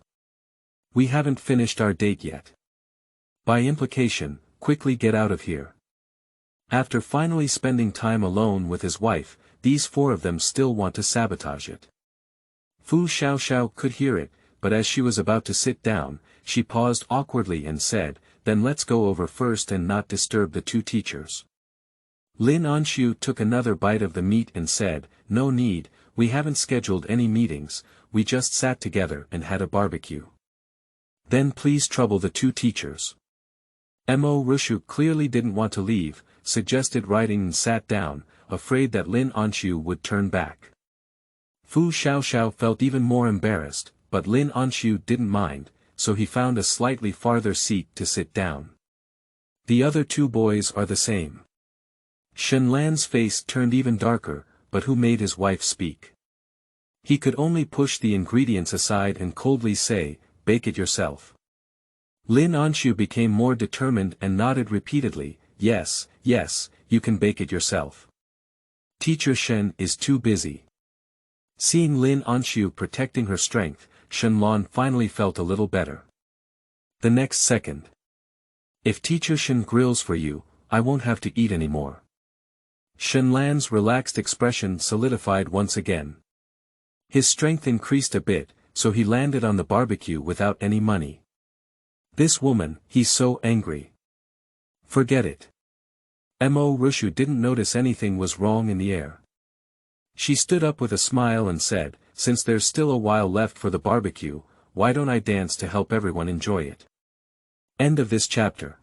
S1: We haven't finished our date yet. By implication, quickly get out of here. After finally spending time alone with his wife, these four of them still want to sabotage it. Fu Xiaoxiao could hear it, but as she was about to sit down, she paused awkwardly and said, then let's go over first and not disturb the two teachers. Lin Anxu took another bite of the meat and said, no need, we haven't scheduled any meetings, we just sat together and had a barbecue. Then please trouble the two teachers. Mo Rushu clearly didn't want to leave, suggested writing and sat down, afraid that Lin Anxu would turn back. Fu Xiaoxiao felt even more embarrassed, but Lin Anxu didn't mind, so he found a slightly farther seat to sit down. The other two boys are the same. Shenlan's face turned even darker, but who made his wife speak? He could only push the ingredients aside and coldly say, bake it yourself. Lin Anxu became more determined and nodded repeatedly, yes, you can bake it yourself. Teacher Shen is too busy. Seeing Lin Anxu protecting her strength, Shenlan finally felt a little better. The next second. If Teacher Shen grills for you, I won't have to eat anymore. Shenlan's relaxed expression solidified once again. His strength increased a bit, so he landed on the barbecue without any money. This woman, he's so angry. Forget it. Mo Rushu didn't notice anything was wrong in the air. She stood up with a smile and said, since there's still a while left for the barbecue, why don't I dance to help everyone enjoy it? End of this chapter.